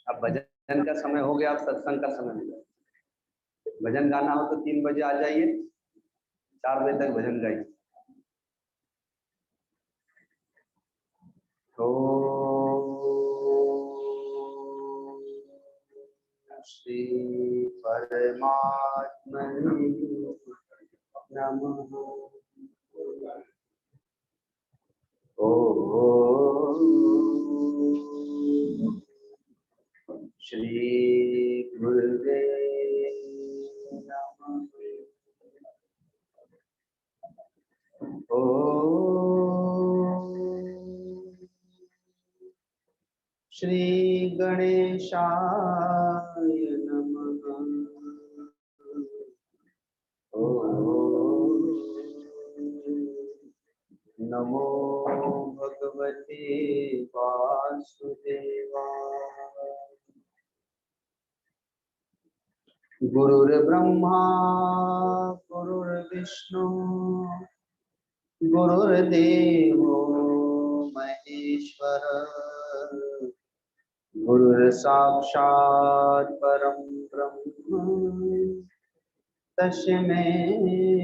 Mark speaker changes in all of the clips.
Speaker 1: अब भजन का समय हो गया, अब सत्संग का समय हो गया। भजन गाना हो तो 3 बजे आ जाइए, 4 बजे तक भजन गाइए। तो श्री परमात्मने नमः। ओम श्री गुरुवे नमः। ओम श्री गणेशाय नमः। ओम नमो भगवते वासुदेवाय। गुरुर्ब्रह्मा गुरुर्विष्णु गुरुर्देवो महेश्वर, गुरुर्साक्षात् परं ब्रह्म तस्मै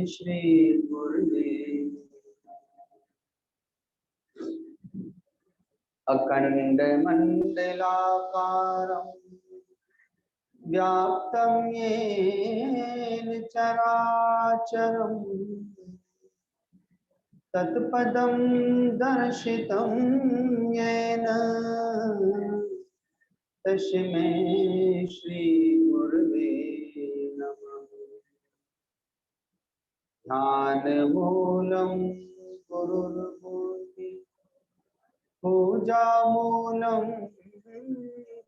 Speaker 1: श्री गुरुवे। अखण्डमण्डलाकारं व्याप्तं येन चराचरं तत्पदं दर्शितं येन तस्मै श्री गुरुवे नमः। ध्यानमूलं गुरुर्भूति पूजामूलं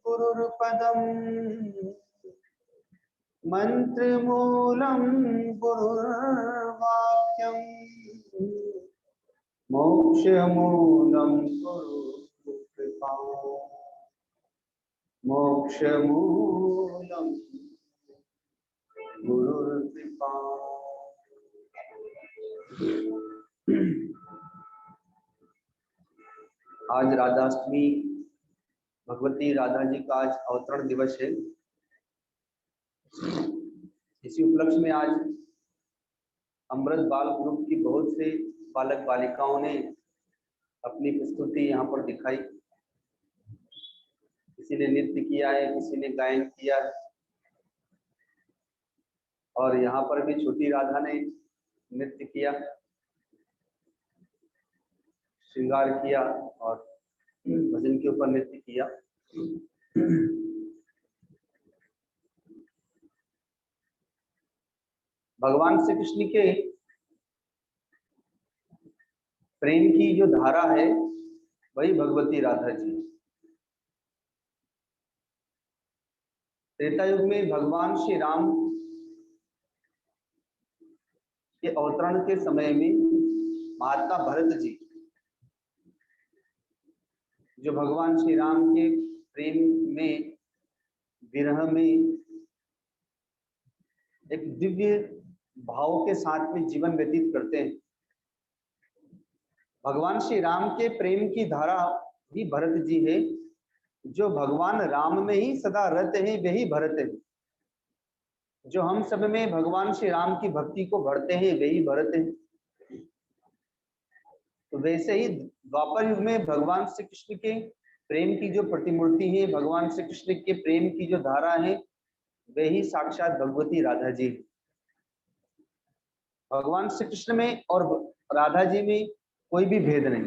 Speaker 1: गुरुर्पदम् मंत्रमूलं गुरुर्वाक्यम् मोक्षमूलं गुरुकृपा। मोक्षमूलं गुरुकृपा। आज राधाष्टमी, भगवती राधा जी का आज अवतरण दिवस है। इसी उपलक्ष्य में आज अमृत बाल ग्रुप की बहुत से बालक बालिकाओं ने अपनी प्रस्तुति यहाँ पर दिखाई। किसी ने नृत्य किया है, किसी ने गायन किया है, और यहाँ पर भी छोटी राधा ने नृत्य किया, श्रृंगार किया और भजन के ऊपर नृत्य किया। भगवान श्री कृष्ण के प्रेम की जो धारा है वही भगवती राधा जी। त्रेता युग में भगवान श्री राम के अवतरण के समय में महात्मा भरत जी, जो भगवान श्री राम के प्रेम में, विरह में एक दिव्य भाव के साथ में जीवन व्यतीत करते हैं। भगवान श्री राम के प्रेम की धारा ही भरत जी है। जो भगवान राम में ही सदा रत है वही भरत है। जो हम सब में भगवान श्री राम की भक्ति को भरते हैं वही भरत है। तो वैसे ही द्वापर युग में भगवान श्री कृष्ण के प्रेम की जो प्रतिमूर्ति है, भगवान श्री कृष्ण के प्रेम की जो धारा है, वही साक्षात भगवती राधा जी है। भगवान श्री कृष्ण में और राधा जी में कोई भी भेद नहीं।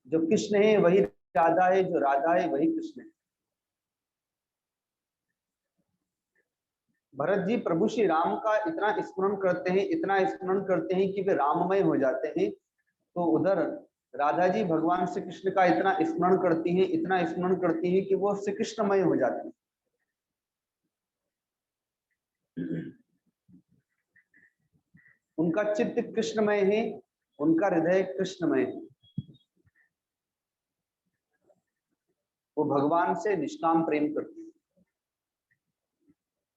Speaker 1: जो कृष्ण है वही राधा है, जो राधा है वही कृष्ण है। भरत जी प्रभु श्री राम का इतना स्मरण करते हैं, इतना स्मरण करते हैं कि वे राममय हो जाते हैं। तो उधर राधा जी भगवान श्री कृष्ण का इतना स्मरण करती हैं, इतना स्मरण करती हैं कि वो श्री कृष्णमय हो जाते हैं। उनका चित्त कृष्णमय है, उनका हृदय कृष्णमय है। वो भगवान से निष्काम प्रेम करती है।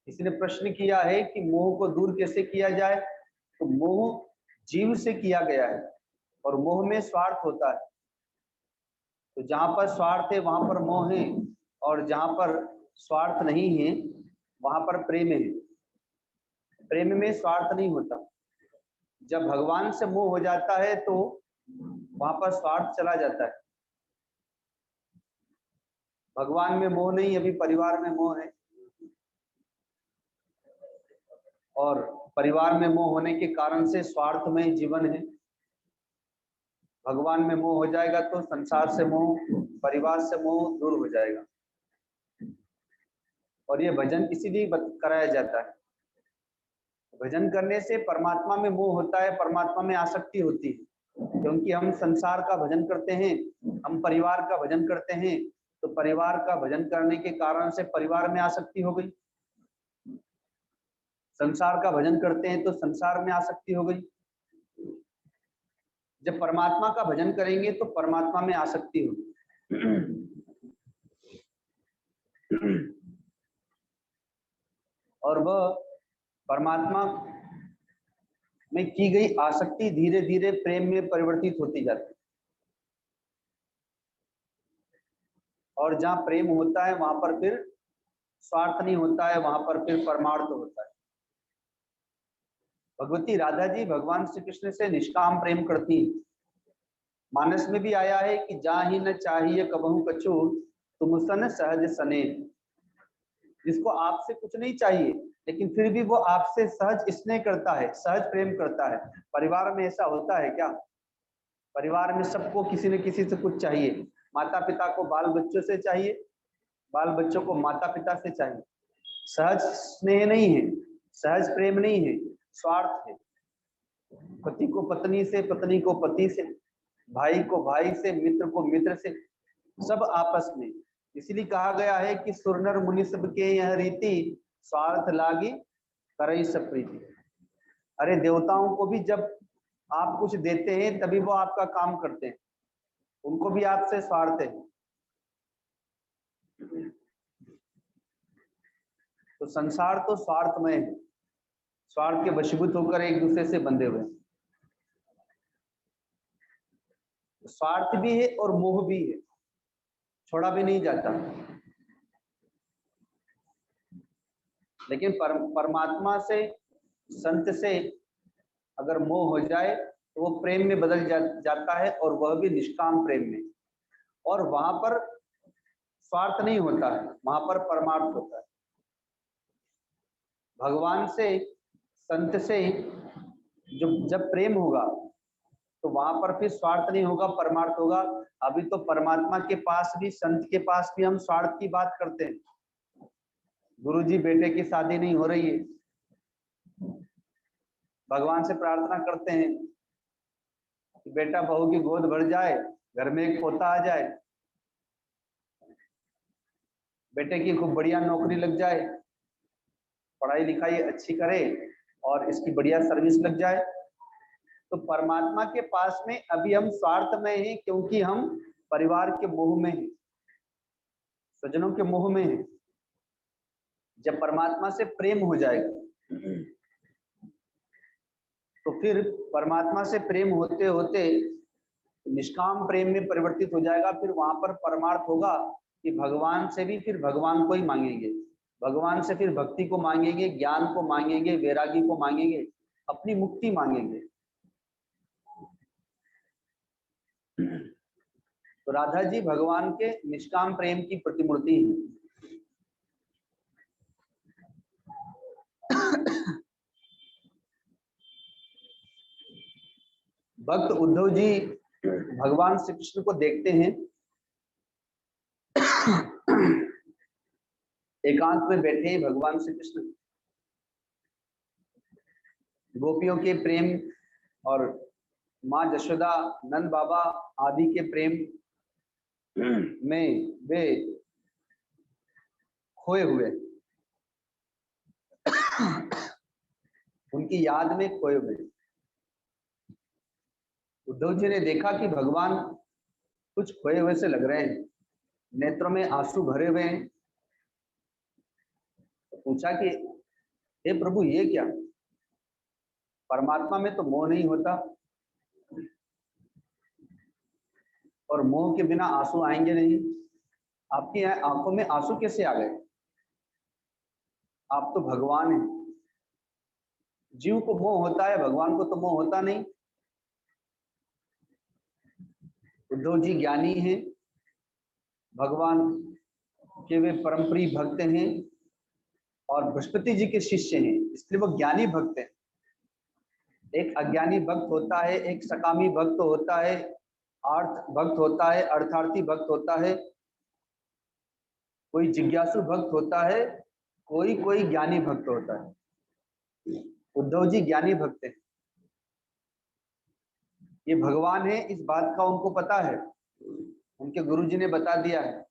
Speaker 1: किसी ने प्रश्न किया है कि मोह को दूर कैसे किया जाए, तो मोह जीव से किया गया है और मोह में स्वार्थ होता है। तो जहां पर स्वार्थ है वहां पर मोह है, और जहां पर स्वार्थ नहीं है वहां पर प्रेम है। प्रेम में स्वार्थ नहीं होता। जब भगवान से मोह हो जाता है तो वहां पर स्वार्थ चला जाता है। भगवान में मोह नहीं, अभी परिवार में मोह है, और परिवार में मोह होने के कारण से स्वार्थमय जीवन है। भगवान में मोह हो जाएगा तो संसार से मोह, परिवार से मोह दूर हो जाएगा। और ये भजन इसीलिए कराया जाता है। भजन करने से परमात्मा में मोह होता है, परमात्मा में आसक्ति होती है। क्योंकि हम संसार का भजन करते हैं, हम परिवार का भजन करते हैं, तो परिवार का भजन करने के कारण से परिवार में आसक्ति हो गई। संसार का भजन करते हैं तो संसार में आसक्ति हो गई। जब परमात्मा का भजन करेंगे तो परमात्मा में आसक्ति होगी। और वह परमात्मा में की गई आसक्ति धीरे धीरे प्रेम में परिवर्तित होती जाती है। और जहां प्रेम होता है वहां पर फिर स्वार्थ नहीं होता है, वहां पर फिर परमार्थ होता है। भगवती राधा जी भगवान श्री कृष्ण से निष्काम प्रेम करती हैं। मानस में भी आया है कि जा ही न चाहिए कबहू कछु, तुम सन सहज सने। जिसको आपसे कुछ नहीं चाहिए लेकिन फिर भी वो आपसे सहज स्नेह करता है, सहज प्रेम करता है। परिवार में ऐसा होता है क्या? परिवार में सबको किसी न किसी से कुछ चाहिए। माता पिता को बाल बच्चों से चाहिए, बाल बच्चों को माता पिता से चाहिए। सहज स्नेह नहीं है, सहज प्रेम नहीं है, स्वार्थ है। पति को पत्नी से, पत्नी को पति से, भाई को भाई से, मित्र को मित्र से, सब आपस में। इसलिए कहा गया है कि सुरनर मुनि सब के यह रीति, स्वार्थ लागी करई सब प्रीति। अरे देवताओं को भी जब आप कुछ देते हैं तभी वो आपका काम करते हैं, उनको भी आपसे स्वार्थ है। तो संसार तो स्वार्थमय है, स्वार्थ के वशीभूत होकर एक दूसरे से बंधे हुए हैं। स्वार्थ भी है और मोह भी है, छोड़ा भी नहीं जाता। लेकिन परमात्मा से, संत से अगर मोह हो जाए तो वो प्रेम में बदल जाता है, और वह भी निष्काम प्रेम में। और वहां पर स्वार्थ नहीं होता है, वहां पर परमार्थ होता है। भगवान से, संत से जब प्रेम होगा तो वहां पर फिर स्वार्थ नहीं होगा, परमार्थ होगा। अभी तो परमात्मा के पास भी, संत के पास भी हम स्वार्थ की बात करते हैं। गुरुजी बेटे की शादी नहीं हो रही है, भगवान से प्रार्थना करते हैं कि बेटा बहू की गोद भर जाए, घर में एक पोता आ जाए, बेटे की खूब बढ़िया नौकरी लग जाए, पढ़ाई लिखाई अच्छी करे और इसकी बढ़िया सर्विस लग जाए। तो परमात्मा के पास में अभी हम स्वार्थ में हैं, क्योंकि हम परिवार के मोह में हैं, स्वजनों के मोह में हैं। जब परमात्मा से प्रेम हो जाएगा तो फिर परमात्मा से प्रेम होते होते निष्काम प्रेम में परिवर्तित हो जाएगा। फिर वहां पर परमार्थ होगा कि भगवान से भी फिर भगवान को ही मांगेंगे, भगवान से फिर भक्ति को मांगेंगे, ज्ञान को मांगेंगे, वैरागी को मांगेंगे, अपनी मुक्ति मांगेंगे। तो राधा जी भगवान के निष्काम प्रेम की प्रतिमूर्ति है। भक्त उद्धव जी भगवान श्री कृष्ण को देखते हैं, एकांत में बैठे हैं भगवान श्री कृष्ण, गोपियों के प्रेम और माँ जशोदा, नंद बाबा आदि के प्रेम में वे खोए हुए, उनकी याद में खोए हुए। उद्धव जी ने देखा कि भगवान कुछ खोए हुए से लग रहे हैं, नेत्रों में आंसू भरे हुए हैं। तो पूछा कि हे प्रभु ये क्या? परमात्मा में तो मोह नहीं होता, और मोह के बिना आंसू आएंगे नहीं। आपकी आंखों में आंसू कैसे आ गए? आप तो भगवान हैं। जीव को मोह होता है, भगवान को तो मोह होता नहीं। उद्धव जी ज्ञानी हैं, भगवान के वे परमप्रिय भक्त हैं और बृहस्पति जी के शिष्य हैं, इसलिए वो ज्ञानी भक्त हैं। एक अज्ञानी भक्त होता है, एक सकामी भक्त होता है, अर्थ भक्त होता है, अर्थार्थी भक्त होता है, कोई जिज्ञासु भक्त होता है, कोई कोई ज्ञानी भक्त होता है। उद्धव जी ज्ञानी भक्त हैं, ये भगवान है इस बात का उनको पता है, उनके गुरुजी ने बता दिया है।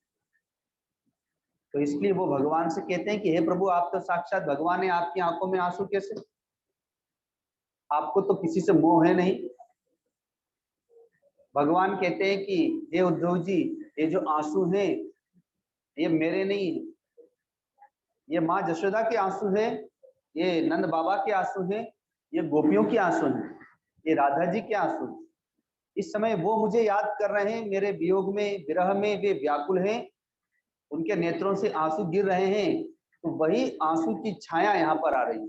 Speaker 1: तो इसलिए वो भगवान से कहते हैं कि हे प्रभु, आप तो साक्षात भगवान है, आपकी आंखों में आंसू कैसे? आपको तो किसी से मोह है नहीं। भगवान कहते हैं कि हे उद्धव जी, ये जो आंसू हैं ये मेरे नहीं, ये माँ जशोदा के आंसू है, ये नंद बाबा के आंसू हैं, ये गोपियों के आंसू हैं, ये राधा जी के आंसू हैं। इस समय वो मुझे याद कर रहे हैं, मेरे वियोग में, विरह में वे व्याकुल हैं, उनके नेत्रों से आंसू गिर रहे हैं, तो वही आंसू की छाया यहाँ पर आ रही है।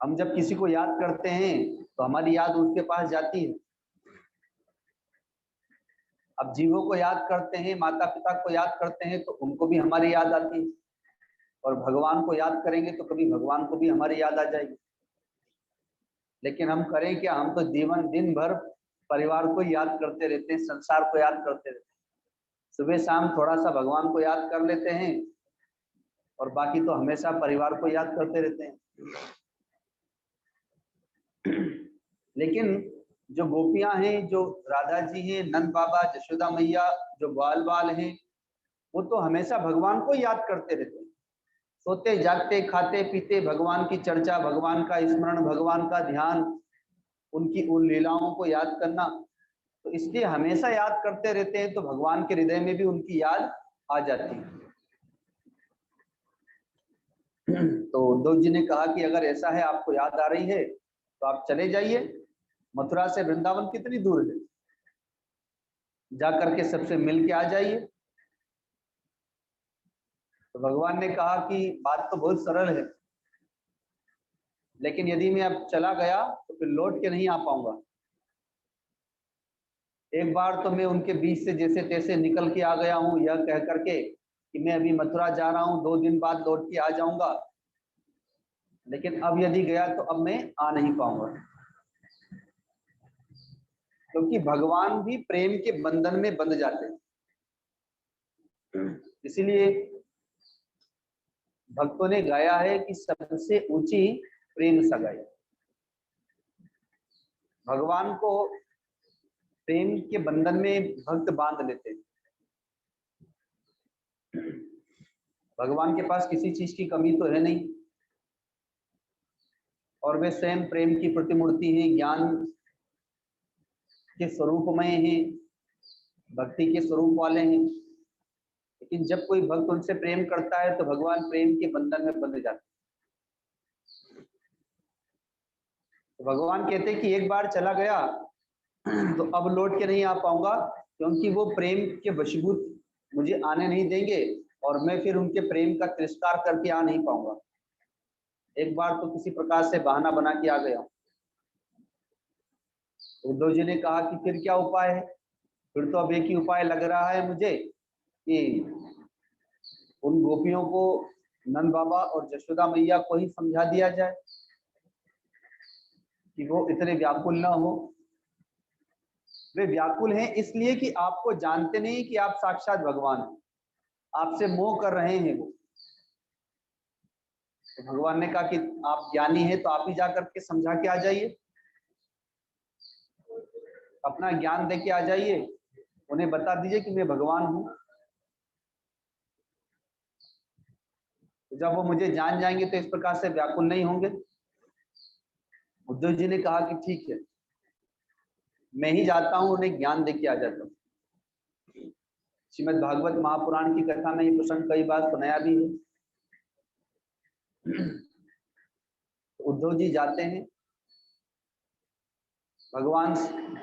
Speaker 1: हम जब किसी को याद करते हैं तो हमारी याद उसके पास जाती है। अब जीवों को याद करते हैं, माता पिता को याद करते हैं तो उनको भी हमारी याद आती है, और भगवान को याद करेंगे तो कभी भगवान को भी हमारी याद आ जाएगी। लेकिन हम करें क्या, हम तो जीवन दिन भर परिवार को याद करते रहते हैं, संसार को याद करते रहते हैं। सुबह शाम थोड़ा सा भगवान को याद कर लेते हैं और बाकी तो हमेशा परिवार को याद करते रहते हैं। लेकिन जो गोपियां हैं, जो राधा जी हैं, नंद बाबा, जशोदा मैया, जो ग्वाल बाल हैं, वो तो हमेशा भगवान को याद करते रहते हैं। सोते जागते खाते पीते भगवान की चर्चा, भगवान का स्मरण, भगवान का ध्यान, उनकी उन लीलाओं को याद करना, तो इसलिए हमेशा याद करते रहते हैं, तो भगवान के हृदय में भी उनकी याद आ जाती है। तो उद्धव जी ने कहा कि अगर ऐसा है, आपको याद आ रही है तो आप चले जाइए। मथुरा से वृंदावन कितनी दूर है, जाकर के सबसे मिल के आ जाइए। तो भगवान ने कहा कि बात तो बहुत सरल है, लेकिन यदि मैं अब चला गया तो फिर लौट के नहीं आ पाऊंगा। एक बार तो मैं उनके बीच से जैसे तैसे निकल के आ गया हूं, यह कह करके कि मैं अभी मथुरा जा रहा हूं, 2 दिन बाद लौट के आ जाऊंगा, लेकिन अब यदि गया तो अब मैं आ नहीं पाऊंगा, क्योंकि भगवान भी प्रेम के बंधन में बंध जाते हैं। इसीलिए भक्तों ने गाया है कि सबसे ऊंची प्रेम सगाई। भगवान को प्रेम के बंधन में भक्त बांध लेते हैं। भगवान के पास किसी चीज की कमी तो है नहीं, और वे स्वयं प्रेम की प्रतिमूर्ति हैं, ज्ञान के स्वरूपमय हैं, भक्ति के स्वरूप वाले हैं। लेकिन जब कोई भक्त उनसे प्रेम करता है तो भगवान प्रेम के बंधन में बंध जाते हैं। तो भगवान कहते हैं कि एक बार चला गया तो अब लौट के नहीं आ पाऊंगा, क्योंकि वो प्रेम के वशीभूत मुझे आने नहीं देंगे, और मैं फिर उनके प्रेम का तिरस्कार करके आ नहीं पाऊंगा। एक बार तो किसी प्रकार से बहाना बना के आ गया। उद्धव जी ने कहा कि फिर क्या उपाय है? फिर तो अब एक ही उपाय लग रहा है मुझे कि उन गोपियों को, नंद बाबा और जशोदा मैया को ही समझा दिया जाए कि वो इतने व्याकुल ना हो। वे व्याकुल हैं इसलिए कि आपको जानते नहीं कि आप साक्षात भगवान हैं, आपसे मोह कर रहे हैं वो। तो भगवान ने कहा कि आप ज्ञानी हैं तो आप ही जाकर के समझा के आ जाइए, अपना ज्ञान दे के आ जाइए, उन्हें बता दीजिए कि मैं भगवान हूं। तो जब वो मुझे जान जाएंगे तो इस प्रकार से व्याकुल नहीं होंगे। उद्धव जी ने कहा कि ठीक है, मैं ही जाता हूं, उन्हें ज्ञान दे के आ जाता हूँ। श्रीमद् भागवत महापुराण की कथा में ये प्रसंग कई बार सुनाया भी है। उद्धव जी जाते हैं, भगवान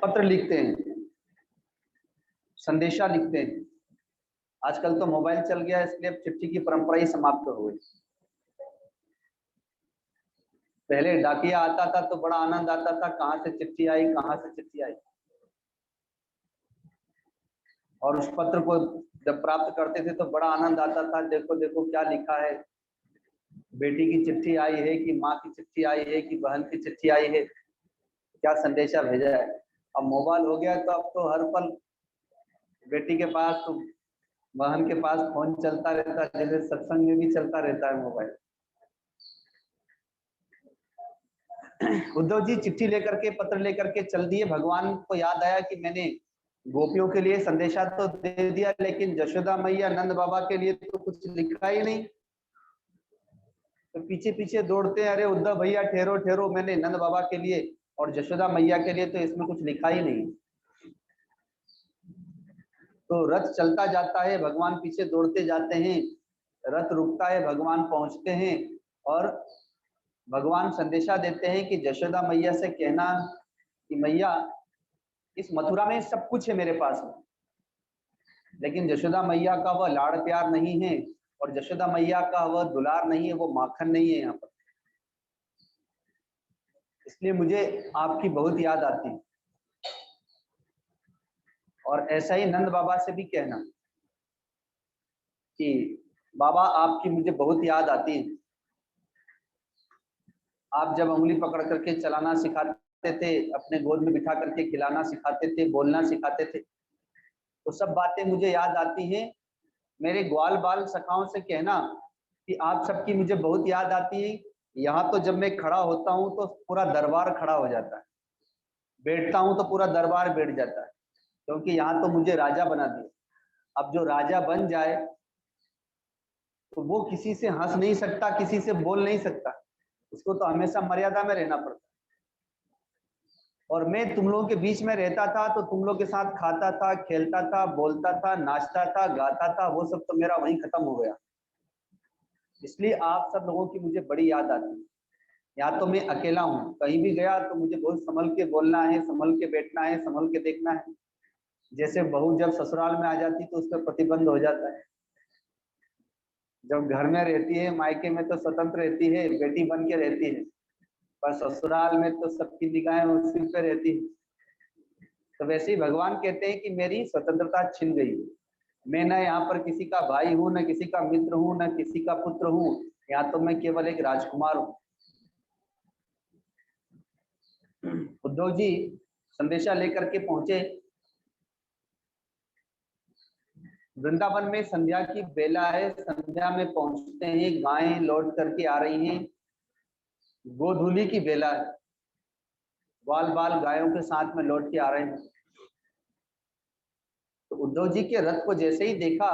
Speaker 1: पत्र लिखते हैं, संदेशा लिखते हैं। आजकल तो मोबाइल चल गया, इसलिए अब चिट्ठी की परंपरा ही समाप्त हो गई। पहले डाकिया आता था तो बड़ा आनंद आता था, कहाँ से चिट्ठी आई, कहाँ से चिट्ठी आई। और उस पत्र को जब प्राप्त करते थे तो बड़ा आनंद आता था, देखो देखो क्या लिखा है, बेटी की चिट्ठी आई है कि माँ की चिट्ठी आई है कि बहन की चिट्ठी आई है, क्या संदेशा भेजा है। अब मोबाइल हो गया तो अब तो हर पल बेटी के पास तो बहन के पास फोन चलता रहता है, जैसे सत्संग में भी चलता रहता है मोबाइल। उद्धव जी चिट्ठी लेकर के, पत्र लेकर के चल दिए। भगवान को याद आया कि मैंने गोपियों के लिए संदेशा तो दे दिया, लेकिन जशोदा मैया नंद बाबा के लिए तो कुछ लिखा ही नहीं। तो पीछे पीछे दौड़ते हैं, अरे उद्धव भैया ठहरो ठहरो, मैंने नंद बाबा के लिए और जशोदा मैया के लिए तो इसमें कुछ लिखा ही नहीं। तो रथ चलता जाता है, भगवान पीछे दौड़ते जाते हैं, रथ रुकता है, भगवान पहुंचते हैं और भगवान संदेशा देते हैं कि जशोदा मैया से कहना कि मैया इस मथुरा में सब कुछ है मेरे पास में, लेकिन जशोदा मैया का वह लाड़ प्यार नहीं है और जशोदा मैया का वह दुलार नहीं है, वो माखन नहीं है यहाँ पर। इसलिए मुझे आपकी बहुत याद आती है। और ऐसा ही नंद बाबा से भी कहना कि बाबा आपकी मुझे बहुत याद आती है। आप जब उंगली पकड़ करके चलाना सिखाते थे, अपने गोद में बिठा करके खिलाना सिखाते थे, बोलना सिखाते थे, तो सब बातें मुझे याद आती हैं। मेरे ग्वाल बाल सखाओं से कहना कि आप सबकी मुझे बहुत याद आती है। यहाँ तो जब मैं खड़ा होता हूँ तो पूरा दरबार खड़ा हो जाता है, बैठता हूँ तो पूरा दरबार बैठ जाता है, क्योंकि यहाँ तो मुझे राजा बना दिया। अब जो राजा बन जाए तो वो किसी से हंस नहीं सकता, किसी से बोल नहीं सकता, उसको तो हमेशा मर्यादा में रहना पड़ता। और मैं तुम लोगों के बीच में रहता था तो तुम लोग के साथ खाता था, खेलता था, बोलता था, नाचता था, गाता था, वो सब तो मेरा वहीं खत्म हो गया। इसलिए आप सब लोगों की मुझे बड़ी याद आती है। यहाँ तो मैं अकेला हूँ, कहीं भी गया तो मुझे बहुत संभल के बोलना है, संभल के बैठना है, संभल के देखना है। जैसे बहू जब ससुराल में आ जाती तो उस पर प्रतिबंध हो जाता है, जब घर में रहती है मायके में तो स्वतंत्र रहती है, बेटी बन के रहती है, पर ससुराल में तो सबकी निगाहें उसी पे रहती है। तो वैसे ही भगवान कहते हैं कि मेरी स्वतंत्रता छिन गई, मैं न यहाँ पर किसी का भाई हूँ, न किसी का मित्र हूँ, न किसी का पुत्र हूँ, यहाँ तो मैं केवल एक राजकुमार हूँ। उद्धव जी संदेशा लेकर के पहुंचे। वृंदावन में संध्या की बेला है, संध्या में पहुंचते हैं, गायें लौट करके आ रही हैं, गोधूली की बेला है, बाल बाल गायों के साथ में लौट के आ रहे हैं। तो उद्धव जी के रथ को जैसे ही देखा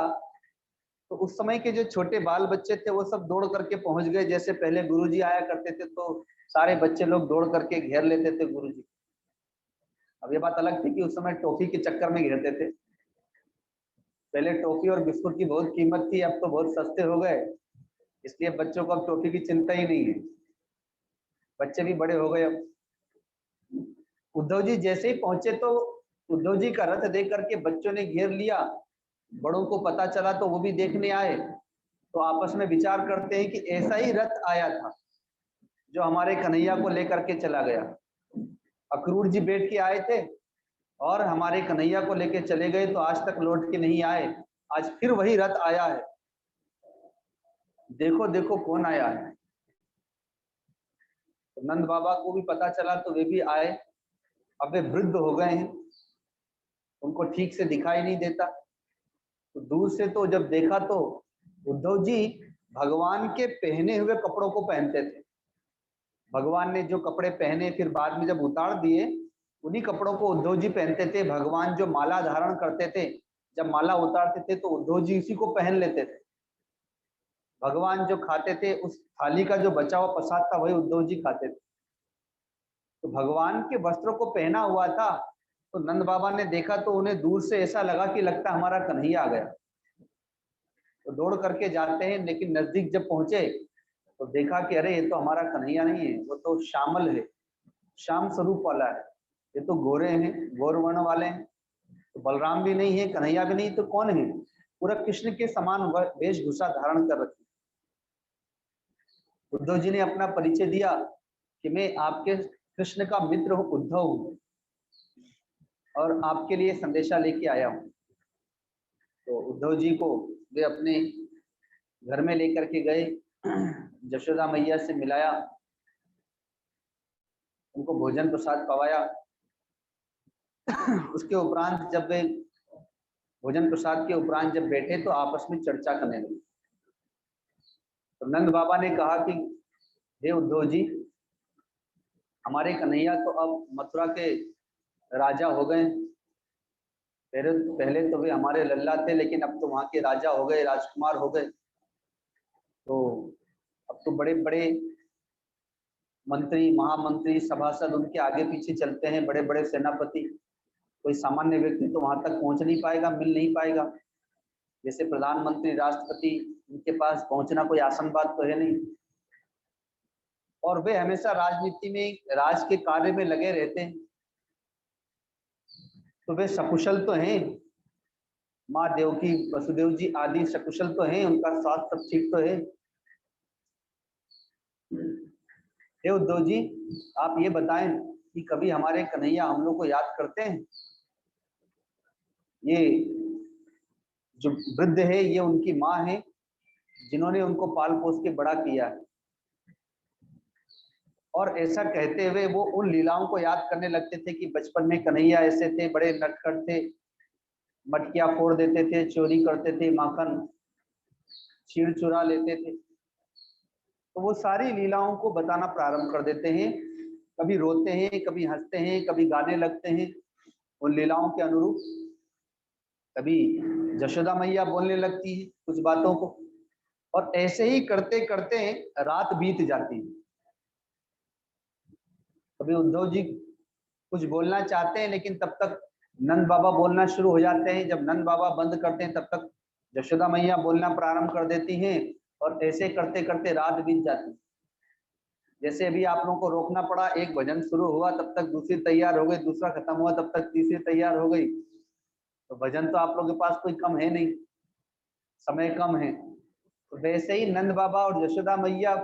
Speaker 1: तो उस समय के जो छोटे बाल बच्चे थे वो सब दौड़ करके पहुंच गए। जैसे पहले गुरुजी आया करते थे तो सारे बच्चे लोग दौड़ करके घेर लेते थे गुरुजी। अब ये बात अलग थी कि उस समय टॉफी के चक्कर में घेरते थे। पहले टॉफी और बिस्कुट की बहुत कीमत थी, अब तो बहुत सस्ते हो गए, इसलिए बच्चों को अब टॉफी की चिंता ही नहीं है, बच्चे भी बड़े हो गए। अब उद्धव जी जैसे ही पहुंचे तो उद्धव जी का रथ देख करके बच्चों ने घेर लिया, बड़ों को पता चला तो वो भी देखने आए। तो आपस में विचार करते हैं कि ऐसा ही रथ आया था जो हमारे कन्हैया को लेकर के चला गया। अक्रूर जी बैठ के आए थे और हमारे कन्हैया को लेके चले गए, तो आज तक लौट के नहीं आए, आज फिर वही रथ आया है, देखो देखो कौन आया है। तो नंद बाबा को भी पता चला तो वे भी आए। अब वे वृद्ध हो गए हैं, उनको ठीक से दिखाई नहीं देता। तो दूर से तो जब देखा तो उद्धव जी भगवान के पहने हुए कपड़ों को पहनते थे। भगवान ने जो कपड़े पहने फिर बाद में जब उतार दिए, उन्हीं कपड़ों को उद्धव जी पहनते थे। भगवान जो माला धारण करते थे, जब माला उतारते थे तो उद्धव जी उसी को पहन लेते थे। भगवान जो खाते थे उस थाली का जो बचा हुआ प्रसाद था वही उद्धव जी खाते थे। तो भगवान के वस्त्रों को पहना हुआ था तो नंद बाबा ने देखा तो उन्हें दूर से ऐसा लगा कि लगता हमारा कन्हैया आ गया। तो दौड़ करके जाते हैं, लेकिन नजदीक जब पहुंचे तो देखा कि अरे ये तो हमारा कन्हैया नहीं है, वो तो श्यामल है, श्याम स्वरूप वाला है, ये तो गोरे हैं, गौर वर्ण वाले हैं। तो बलराम भी नहीं है, कन्हैया भी नहीं, तो कौन है? पूरा कृष्ण के समान वेशभूषा धारण कर रखी। उद्धव जी ने अपना परिचय दिया कि मैं आपके कृष्ण का मित्र हूँ, उद्धव हूँ, और आपके लिए संदेशा लेके आया हूँ। तो उद्धव जी को वे अपने घर में लेकर के गए, यशोदा मैया से मिलाया, उनको भोजन प्रसाद पवाया। उसके उपरांत जब वे भोजन प्रसाद के उपरांत जब बैठे तो आपस में चर्चा करने लगे। तो नंद बाबा ने कहा कि हे उद्धव जी, हमारे कन्हैया तो अब मथुरा के राजा हो गए। पहले तो वे हमारे लल्ला थे, लेकिन अब तो वहां के राजा हो गए, राजकुमार हो गए। तो अब तो बड़े बड़े मंत्री, महामंत्री, सभासद उनके आगे पीछे चलते हैं, बड़े बड़े सेनापति। कोई सामान्य व्यक्ति तो वहां तक पहुंच नहीं पाएगा, मिल नहीं पाएगा। जैसे प्रधानमंत्री, राष्ट्रपति, उनके पास पहुंचना कोई आसान बात तो है नहीं। और वे हमेशा राजनीति में, राज के कार्य में लगे रहते हैं। तो वे सकुशल तो हैं, माँ देवकी, वसुदेव जी आदि सकुशल तो हैं, उनका स्वास्थ्य सब ठीक तो है। हे उद्धव जी, आप ये बताएं कि कभी हमारे कन्हैया हम लोग को याद करते हैं? ये जो वृद्ध है, ये उनकी माँ है, जिन्होंने उनको पाल पोस के बड़ा किया है। और ऐसा कहते हुए वो उन लीलाओं को याद करने लगते थे कि बचपन में कन्हैया ऐसे थे, बड़े नटखट थे, मटकियां फोड़ देते थे, चोरी करते थे, माखन छीड़ चुरा लेते थे। तो वो सारी लीलाओं को बताना प्रारंभ कर देते हैं। कभी रोते हैं, कभी हंसते हैं, कभी गाने लगते हैं उन लीलाओं के अनुरूप। कभी यशोदा मैया बोलने लगती है कुछ बातों को, और ऐसे ही करते करते रात बीत जाती है। कभी उद्धव जी कुछ बोलना चाहते हैं, लेकिन तब तक नंद बाबा बोलना शुरू हो जाते हैं। जब नंद बाबा बंद करते हैं, तब तक यशोदा मैया बोलना प्रारंभ कर देती हैं, और ऐसे करते करते रात बीत जाती है। जैसे अभी आप लोगों को रोकना पड़ा, एक भजन शुरू हुआ तब तक दूसरी तैयार हो गई, दूसरा खत्म हुआ तब तक तीसरी तैयार हो गई। तो भजन तो आप लोगों के पास कोई कम है नहीं, समय कम है। तो वैसे ही नंद बाबा और यशोदा मैया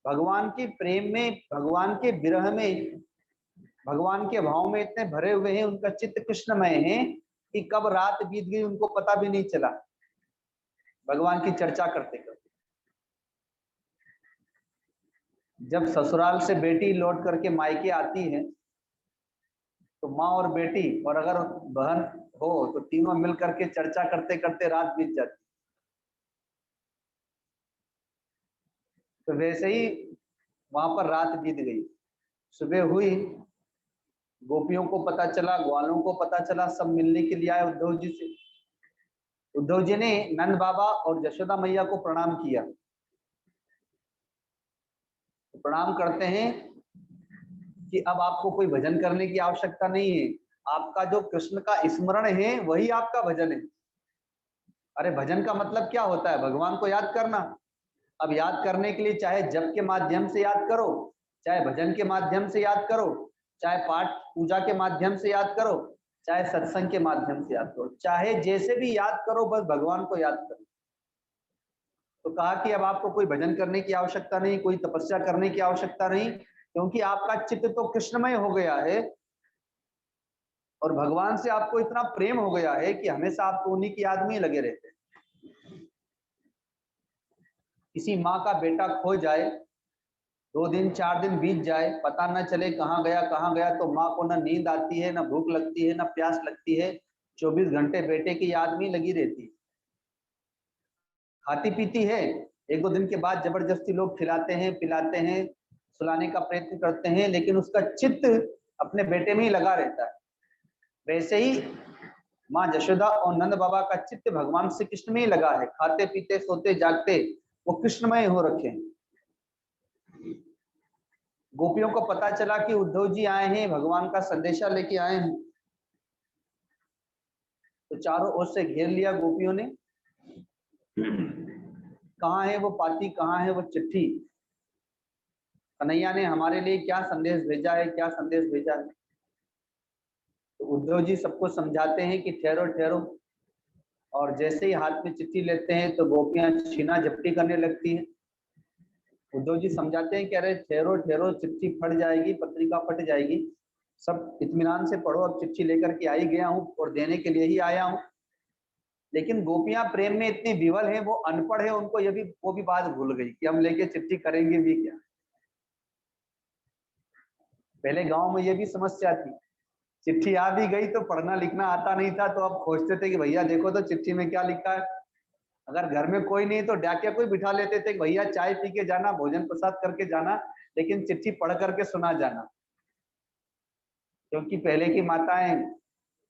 Speaker 1: भगवान के प्रेम में, भगवान के विरह में, भगवान के भाव में इतने भरे हुए हैं, उनका चित्त कृष्णमय है कि कब रात बीत गई उनको पता भी नहीं चला, भगवान की चर्चा करते करते। जब ससुराल से बेटी लौट करके मायके आती है, तो माँ और बेटी, और अगर बहन हो तो तीनों मिल करके चर्चा करते करते रात बीत जाती। तो वैसे ही वहां पर रात बीत गई। सुबह हुई, गोपियों को पता चला, ग्वालों को पता चला, सब मिलने के लिए आए उद्धव जी से। उद्धव जी ने नंद बाबा और यशोदा मैया को प्रणाम किया। तो प्रणाम करते हैं कि अब आपको कोई भजन करने की आवश्यकता नहीं है, आपका जो कृष्ण का स्मरण है वही आपका भजन है। अरे भजन का मतलब क्या होता है? भगवान को याद करना। अब याद करने के लिए चाहे जप के माध्यम से याद करो, चाहे भजन के माध्यम से याद करो, चाहे पाठ पूजा के माध्यम से याद करो, चाहे सत्संग के माध्यम से याद करो, चाहे जैसे भी याद करो, बस भगवान को याद करो। तो कहा कि अब आपको कोई भजन करने की आवश्यकता नहीं, कोई तपस्या करने की आवश्यकता नहीं, क्योंकि आपका चित्त तो कृष्णमय हो गया है, और भगवान से आपको इतना प्रेम हो गया है कि हमेशा आपको उन्हीं की याद में लगे रहते हैं। किसी माँ का बेटा खो जाए, 2 दिन 4 दिन बीत जाए, पता न चले कहाँ गया, तो माँ को ना नींद आती है, ना भूख लगती है, ना प्यास लगती है, 24 घंटे बेटे की याद में लगी रहती है। खाती पीती है, 1-2 दिन के बाद जबरदस्ती लोग खिलाते हैं, पिलाते हैं, सुलाने का प्रयत्न करते हैं, लेकिन उसका चित्त अपने बेटे में ही लगा रहता है। वैसे ही माँ यशोदा और नंद बाबा का चित्त भगवान श्री कृष्ण में ही लगा है। खाते पीते सोते जागते वो कृष्णमय हो रखे हैं। गोपियों को पता चला कि उद्धव जी आए हैं, भगवान का संदेशा लेके आए हैं, तो चारों ओर से घेर लिया गोपियों ने। कहाँ है वो पाती, कहाँ है वो चिट्ठी, कन्हैया ने हमारे लिए क्या संदेश भेजा है, क्या संदेश भेजा है। तो उद्धव जी सबको समझाते हैं कि ठहरो ठहरो, और जैसे ही हाथ में चिट्ठी लेते हैं तो गोपियां छीना झपटी करने लगती हैं। उद्धव जी समझाते हैं कि अरे ठहरो ठहरो, चिट्ठी फट जाएगी, पत्रिका फट जाएगी, सब इत्मीनान से पढ़ो, अब चिट्ठी लेकर के आई गया हूँ और देने के लिए ही आया हूँ। लेकिन गोपियां प्रेम में इतनी विवल हैं, वो अनपढ़ है, उनको ये भी वो भी बात भूल गई कि हम लेके चिट्ठी करेंगे भी क्या। पहले गांव में ये भी समस्या थी, चिट्ठी आ भी गई तो पढ़ना लिखना आता नहीं था, तो अब खोजते थे कि भैया देखो तो चिट्ठी में क्या लिखा है। अगर घर में कोई नहीं तो डाकिया कोई बिठा लेते थे कि भैया चाय पी के जाना, भोजन प्रसाद करके जाना, लेकिन चिट्ठी पढ़ करके सुना जाना। क्योंकि पहले की माताएं,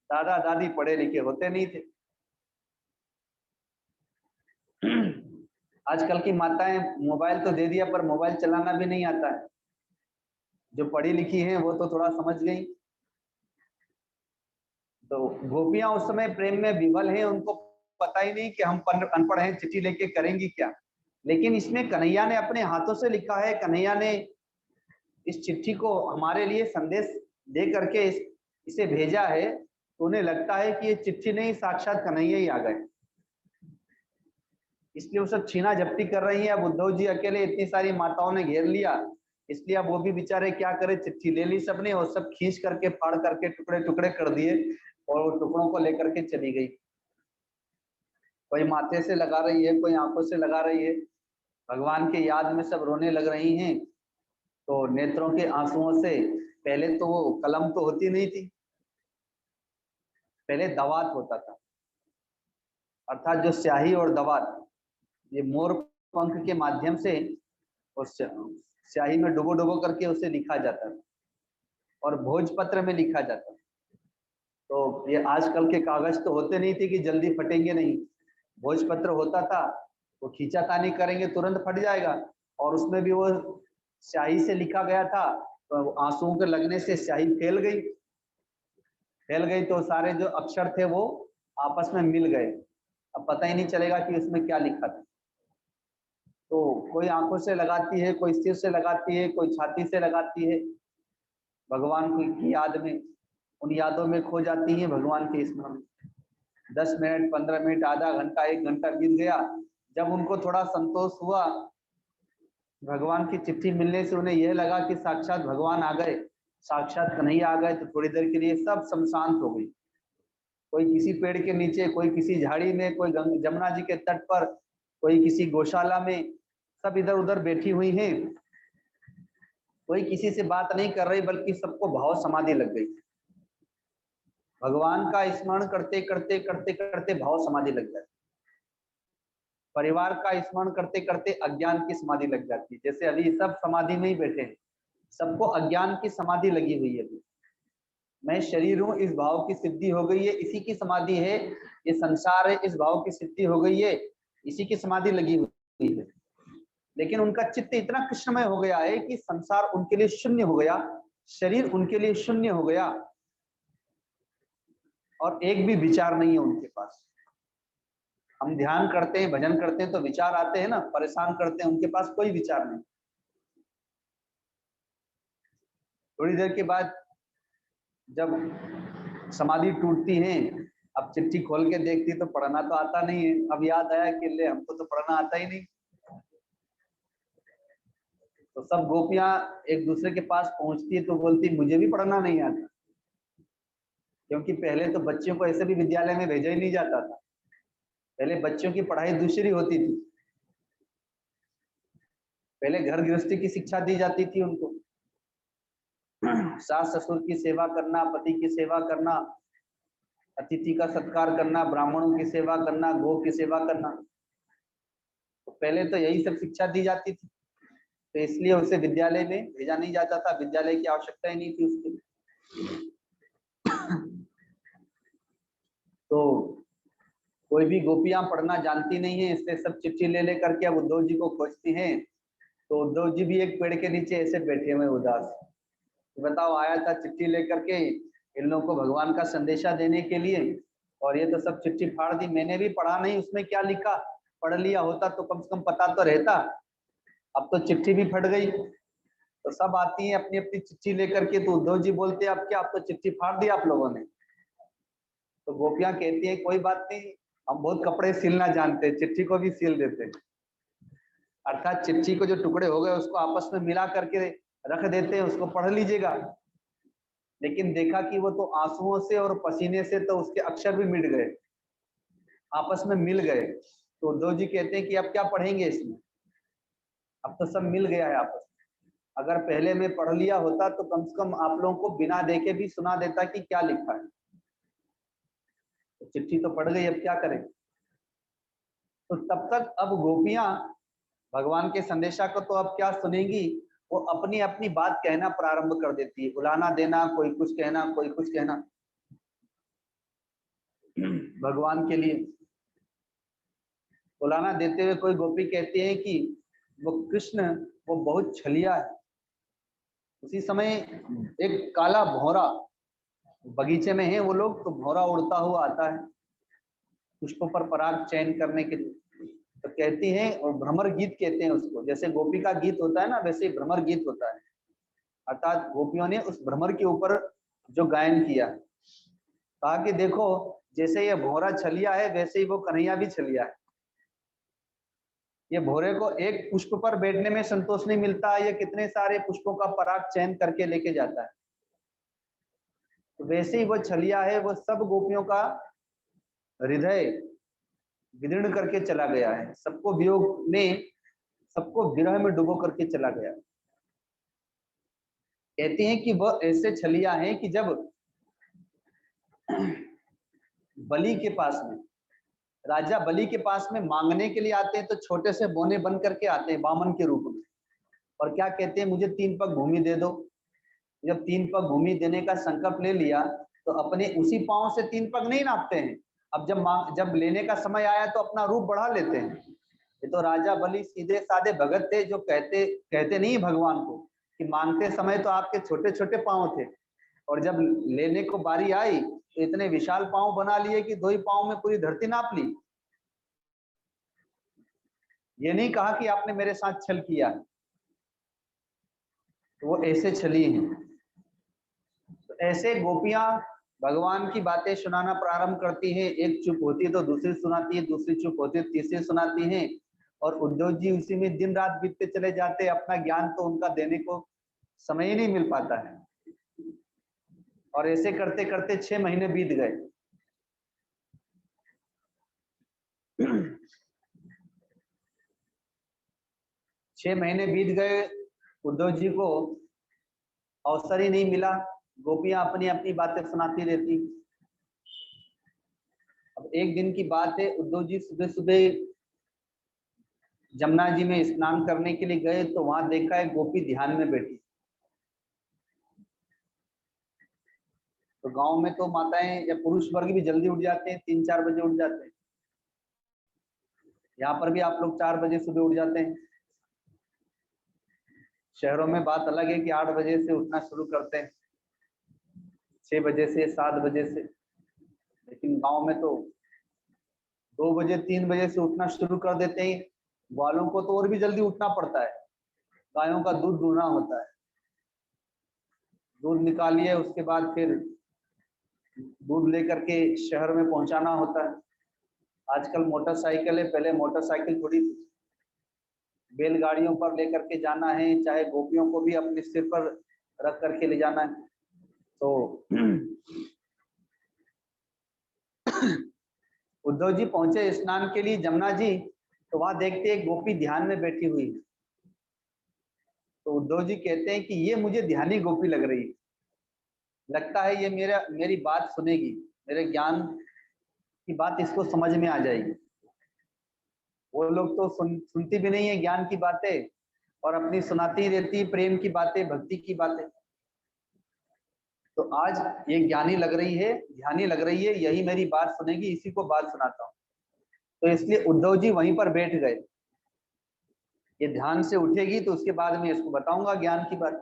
Speaker 1: दादा दादी पढ़े लिखे होते नहीं थे। आजकल की माताएं मोबाइल तो दे दिया पर मोबाइल चलाना भी नहीं आता है। जो पढ़ी लिखी हैं वो तो थोड़ा समझ गई। तो गोपियां उस समय प्रेम में विवल हैं, उनको पता ही नहीं कि हम अनपढ़ हैं, चिट्ठी लेके करेंगी क्या। लेकिन इसमें कन्हैया ने अपने हाथों से लिखा है, कन्हैया ने इस चिट्ठी को हमारे लिए संदेश दे करके इसे भेजा है, तो उन्हें लगता है कि ये चिट्ठी नहीं, साक्षात कन्हैया ही आ गए। इसलिए वो सब छीना झपटी कर रही है। अब उद्धव जी अकेले, इतनी सारी माताओं ने घेर लिया, इसलिए अब वो भी बेचारे क्या करे, चिट्ठी ले ली सबने और सब खींच करके फाड़ करके टुकड़े टुकड़े कर दिए और वो टुकड़ों को लेकर के चली गई। कोई माथे से लगा रही है, कोई आंखों से लगा रही है, भगवान के याद में सब रोने लग रही हैं। तो नेत्रों के आंसुओं से, पहले तो वो कलम तो होती नहीं थी, पहले दवात होता था, अर्थात जो स्याही और दवात, ये मोर पंख के माध्यम से उस स्याही में डुबो डुबो करके उसे लिखा जाता था और भोजपत्र में लिखा जाता था। तो ये आजकल के कागज तो होते नहीं थे कि जल्दी फटेंगे नहीं, भोजपत्र होता था, वो खींचातानी करेंगे तुरंत फट जाएगा। और उसमें भी वो स्याही से लिखा गया था, तो आंसुओं के लगने से स्याही फैल गई तो सारे जो अक्षर थे वो आपस में मिल गए। अब पता ही नहीं चलेगा कि उसमें क्या लिखा था। तो कोई आंखों से लगाती है, कोई सिर से लगाती है, कोई छाती से लगाती है, भगवान की याद में, उन यादों में खो जाती है, भगवान के स्मरण में। 10 मिनट, 15 मिनट, आधा घंटा, 1 घंटा बीत गया। जब उनको थोड़ा संतोष हुआ, भगवान की चिट्ठी मिलने से उन्हें यह लगा कि साक्षात भगवान आ गए, साक्षात कन्हैया आ गए, तो थोड़ी देर के लिए सब सब शांत हो गई। कोई किसी पेड़ के नीचे, कोई किसी झाड़ी में, कोई जमुना जी के तट पर, कोई किसी गौशाला में, सब इधर उधर बैठी हुई हैं। कोई किसी से बात नहीं कर रही, बल्कि सबको भाव समाधि लग गई। भगवान का स्मरण करते करते करते करते भाव समाधि लग जाती। परिवार का स्मरण करते करते अज्ञान की समाधि लग जाती है। जैसे अभी सब समाधि में ही बैठे हैं, सबको अज्ञान की समाधि लगी हुई है। मैं शरीर हूं, इस भाव की सिद्धि हो गई है, इसी की समाधि है। ये संसार है, इस भाव की सिद्धि हो गई है, इसी की समाधि लगी हुई है। लेकिन उनका चित्त इतना कृष्णमय हो गया है कि संसार उनके लिए शून्य हो गया, शरीर उनके लिए शून्य हो गया, और एक भी विचार नहीं है उनके पास। हम ध्यान करते हैं, भजन करते हैं तो विचार आते हैं ना, परेशान करते हैं, उनके पास कोई विचार नहीं। थोड़ी देर के बाद जब समाधि टूटती है, अब चिट्ठी खोल के देखती तो पढ़ना तो आता नहीं है। अब याद आया कि ले, हमको तो पढ़ना आता ही नहीं। तो सब गोपियां एक दूसरे के पास पहुंचती है तो बोलती मुझे भी पढ़ना नहीं आता। क्योंकि पहले तो बच्चों को ऐसे भी विद्यालय में भेजा ही नहीं जाता था, पहले बच्चों की पढ़ाई दूसरी होती थी। पहले घर गृहस्थी की शिक्षा दी जाती थी उनको, सास ससुर की सेवा करना, पति की सेवा करना, अतिथि का सत्कार करना, ब्राह्मणों की सेवा करना, गौ की सेवा करना। तो पहले तो यही सब शिक्षा दी जाती थी, तो इसलिए उसे विद्यालय में भेजा नहीं जाता था, विद्यालय की आवश्यकता ही नहीं थी उसके। तो कोई भी गोपियां पढ़ना जानती नहीं है, इसलिए सब चिट्ठी ले लेकर के अब उद्धव जी को खोजती हैं। तो उद्धव जी भी एक पेड़ के नीचे ऐसे बैठे हुए उदास। तो बताओ, आया था चिट्ठी लेकर के इन लोगों को भगवान का संदेशा देने के लिए, और ये तो सब चिट्ठी फाड़ दी। मैंने भी पढ़ा नहीं उसमें क्या लिखा, पढ़ लिया होता तो कम से कम पता तो रहता। अब तो चिट्ठी भी फट गई। तो सब आती है अपनी अपनी चिट्ठी लेकर के, तो उद्धव जी बोलते हैं अब क्या, अब तो चिट्ठी फाड़ दी आप लोगों ने। तो गोपियां कहती है कोई बात नहीं, हम बहुत कपड़े सिलना जानते हैं, चिट्ठी को भी सिल देते हैं। अर्थात चिट्ठी को जो टुकड़े हो गए उसको आपस में मिला करके रख देते हैं, उसको पढ़ लीजिएगा। लेकिन देखा कि वो तो आंसुओं से और पसीने से तो उसके अक्षर भी मिट गए, आपस में मिल गए। तो उद्धव जी कहते हैं कि अब क्या पढ़ेंगे इसमें, अब तो सब मिल गया है आपस में। अगर पहले मैं पढ़ लिया होता तो कम से कम आप लोगों को बिना देखे भी सुना देता कि क्या लिखा है। तो चिट्ठी तो पढ़ गई, अब क्या करें। तो तब तक अब गोपियां भगवान के संदेशा को तो अब क्या सुनेंगी, वो अपनी अपनी बात कहना प्रारंभ कर देती है, उलाना देना, कोई कुछ कहना कोई कुछ कहना भगवान के लिए। उलाना देते हुए कोई गोपी कहती है कि वो कृष्ण वो बहुत छलिया है। उसी समय एक काला भौरा, बगीचे में है वो लोग, तो भौरा उड़ता हुआ आता है पुष्पों पर पराग चयन करने के लिए। तो कहती हैं, और भ्रमर गीत कहते हैं उसको, जैसे गोपी का गीत होता है ना वैसे ही भ्रमर गीत होता है। अर्थात गोपियों ने उस भ्रमर के ऊपर जो गायन किया, कहा कि देखो जैसे ये भौरा छलिया है वैसे ही वो कन्हैया भी छलिया है। ये भौरे को एक पुष्प पर बैठने में संतोष नहीं मिलता, ये कितने सारे पुष्पों का पराग चयन करके लेके जाता है। तो वैसे ही वो छलिया है, वो सब गोपियों का हृदय विदीर्ण करके चला गया है, सबको वियोग में, सबको विरह में डुबो करके चला गया। कहते हैं कि वह ऐसे छलिया है कि जब बलि के पास में, राजा बलि के पास में मांगने के लिए आते हैं तो छोटे से बोने बन करके आते हैं वामन के रूप में, और क्या कहते हैं, मुझे 3 पग भूमि दे दो। जब 3 पग भूमि देने का संकल्प ले लिया तो अपने उसी पांव से 3 पग नहीं नापते हैं। अब जब लेने का समय आया तो अपना रूप बढ़ा लेते हैं। ये तो राजा बलि सीधे साधे भगत थे, जो कहते नहीं भगवान को कि मांगते समय तो आपके छोटे छोटे पांव थे, और जब लेने को बारी आई तो इतने विशाल पांव बना लिए कि 2 ही पांव में पूरी धरती नाप ली। ये नहीं कहा कि आपने मेरे साथ छल किया। तो वो ऐसे छली हैं। तो ऐसे गोपियां भगवान की बातें सुनाना प्रारंभ करती हैं, एक चुप होती है तो दूसरी सुनाती है, दूसरी चुप होती है तीसरी सुनाती है, और उद्धव जी उसी में दिन रात बीतते चले जाते हैं, अपना ज्ञान तो उनका देने को समय ही नहीं मिल पाता है। और ऐसे करते करते 6 महीने बीत गए। 6 महीने बीत गए, उद्धव जी को अवसर ही नहीं मिला, गोपियां अपनी अपनी बातें सुनाती रहती। अब एक दिन की बात है, उद्धव जी सुबह सुबह जमुना जी में स्नान करने के लिए गए तो वहां देखा है गोपी ध्यान में बैठी। तो गांव में तो माताएं या पुरुष वर्ग भी जल्दी उठ जाते हैं, 3-4 बजे उठ जाते हैं। यहाँ पर भी आप लोग 4 बजे सुबह उठ जाते हैं। शहरों में बात अलग है कि 8 बजे से उठना शुरू करते हैं, 6 बजे से 7 बजे से, लेकिन गांव में तो 2 बजे 3 बजे से उठना शुरू कर देते हैं। वालों को तो और भी जल्दी उठना पड़ता है, गायों का दूध दूहना होता है, दूध निकालिए उसके बाद फिर दूध लेकर के शहर में पहुंचाना होता है। आजकल मोटरसाइकिल है, पहले मोटरसाइकिल थोड़ी थी, बैलगाड़ियों पर लेकर के जाना है, चाहे गोपियों को भी अपने सिर पर रख करके ले जाना है। तो उद्धव जी पहुंचे स्नान के लिए जमुना जी, तो वहां देखते एक गोपी ध्यान में बैठी हुई है। तो उद्धव जी कहते हैं कि ये मुझे ध्यानी गोपी लग रही है, लगता है ये मेरी बात सुनेगी, मेरे ज्ञान की बात इसको समझ में आ जाएगी। वो लोग तो सुनती भी नहीं है ज्ञान की बातें, और अपनी सुनाती ही रहती प्रेम की बातें, भक्ति की बातें। तो आज ये ज्ञानी लग रही है, ध्यानी लग रही है, यही मेरी बात सुनेगी, इसी को बात सुनाता हूँ। तो इसलिए उद्धव जी वहीं पर बैठ गए, ये ध्यान से उठेगी तो उसके बाद में इसको बताऊंगा ज्ञान की बात।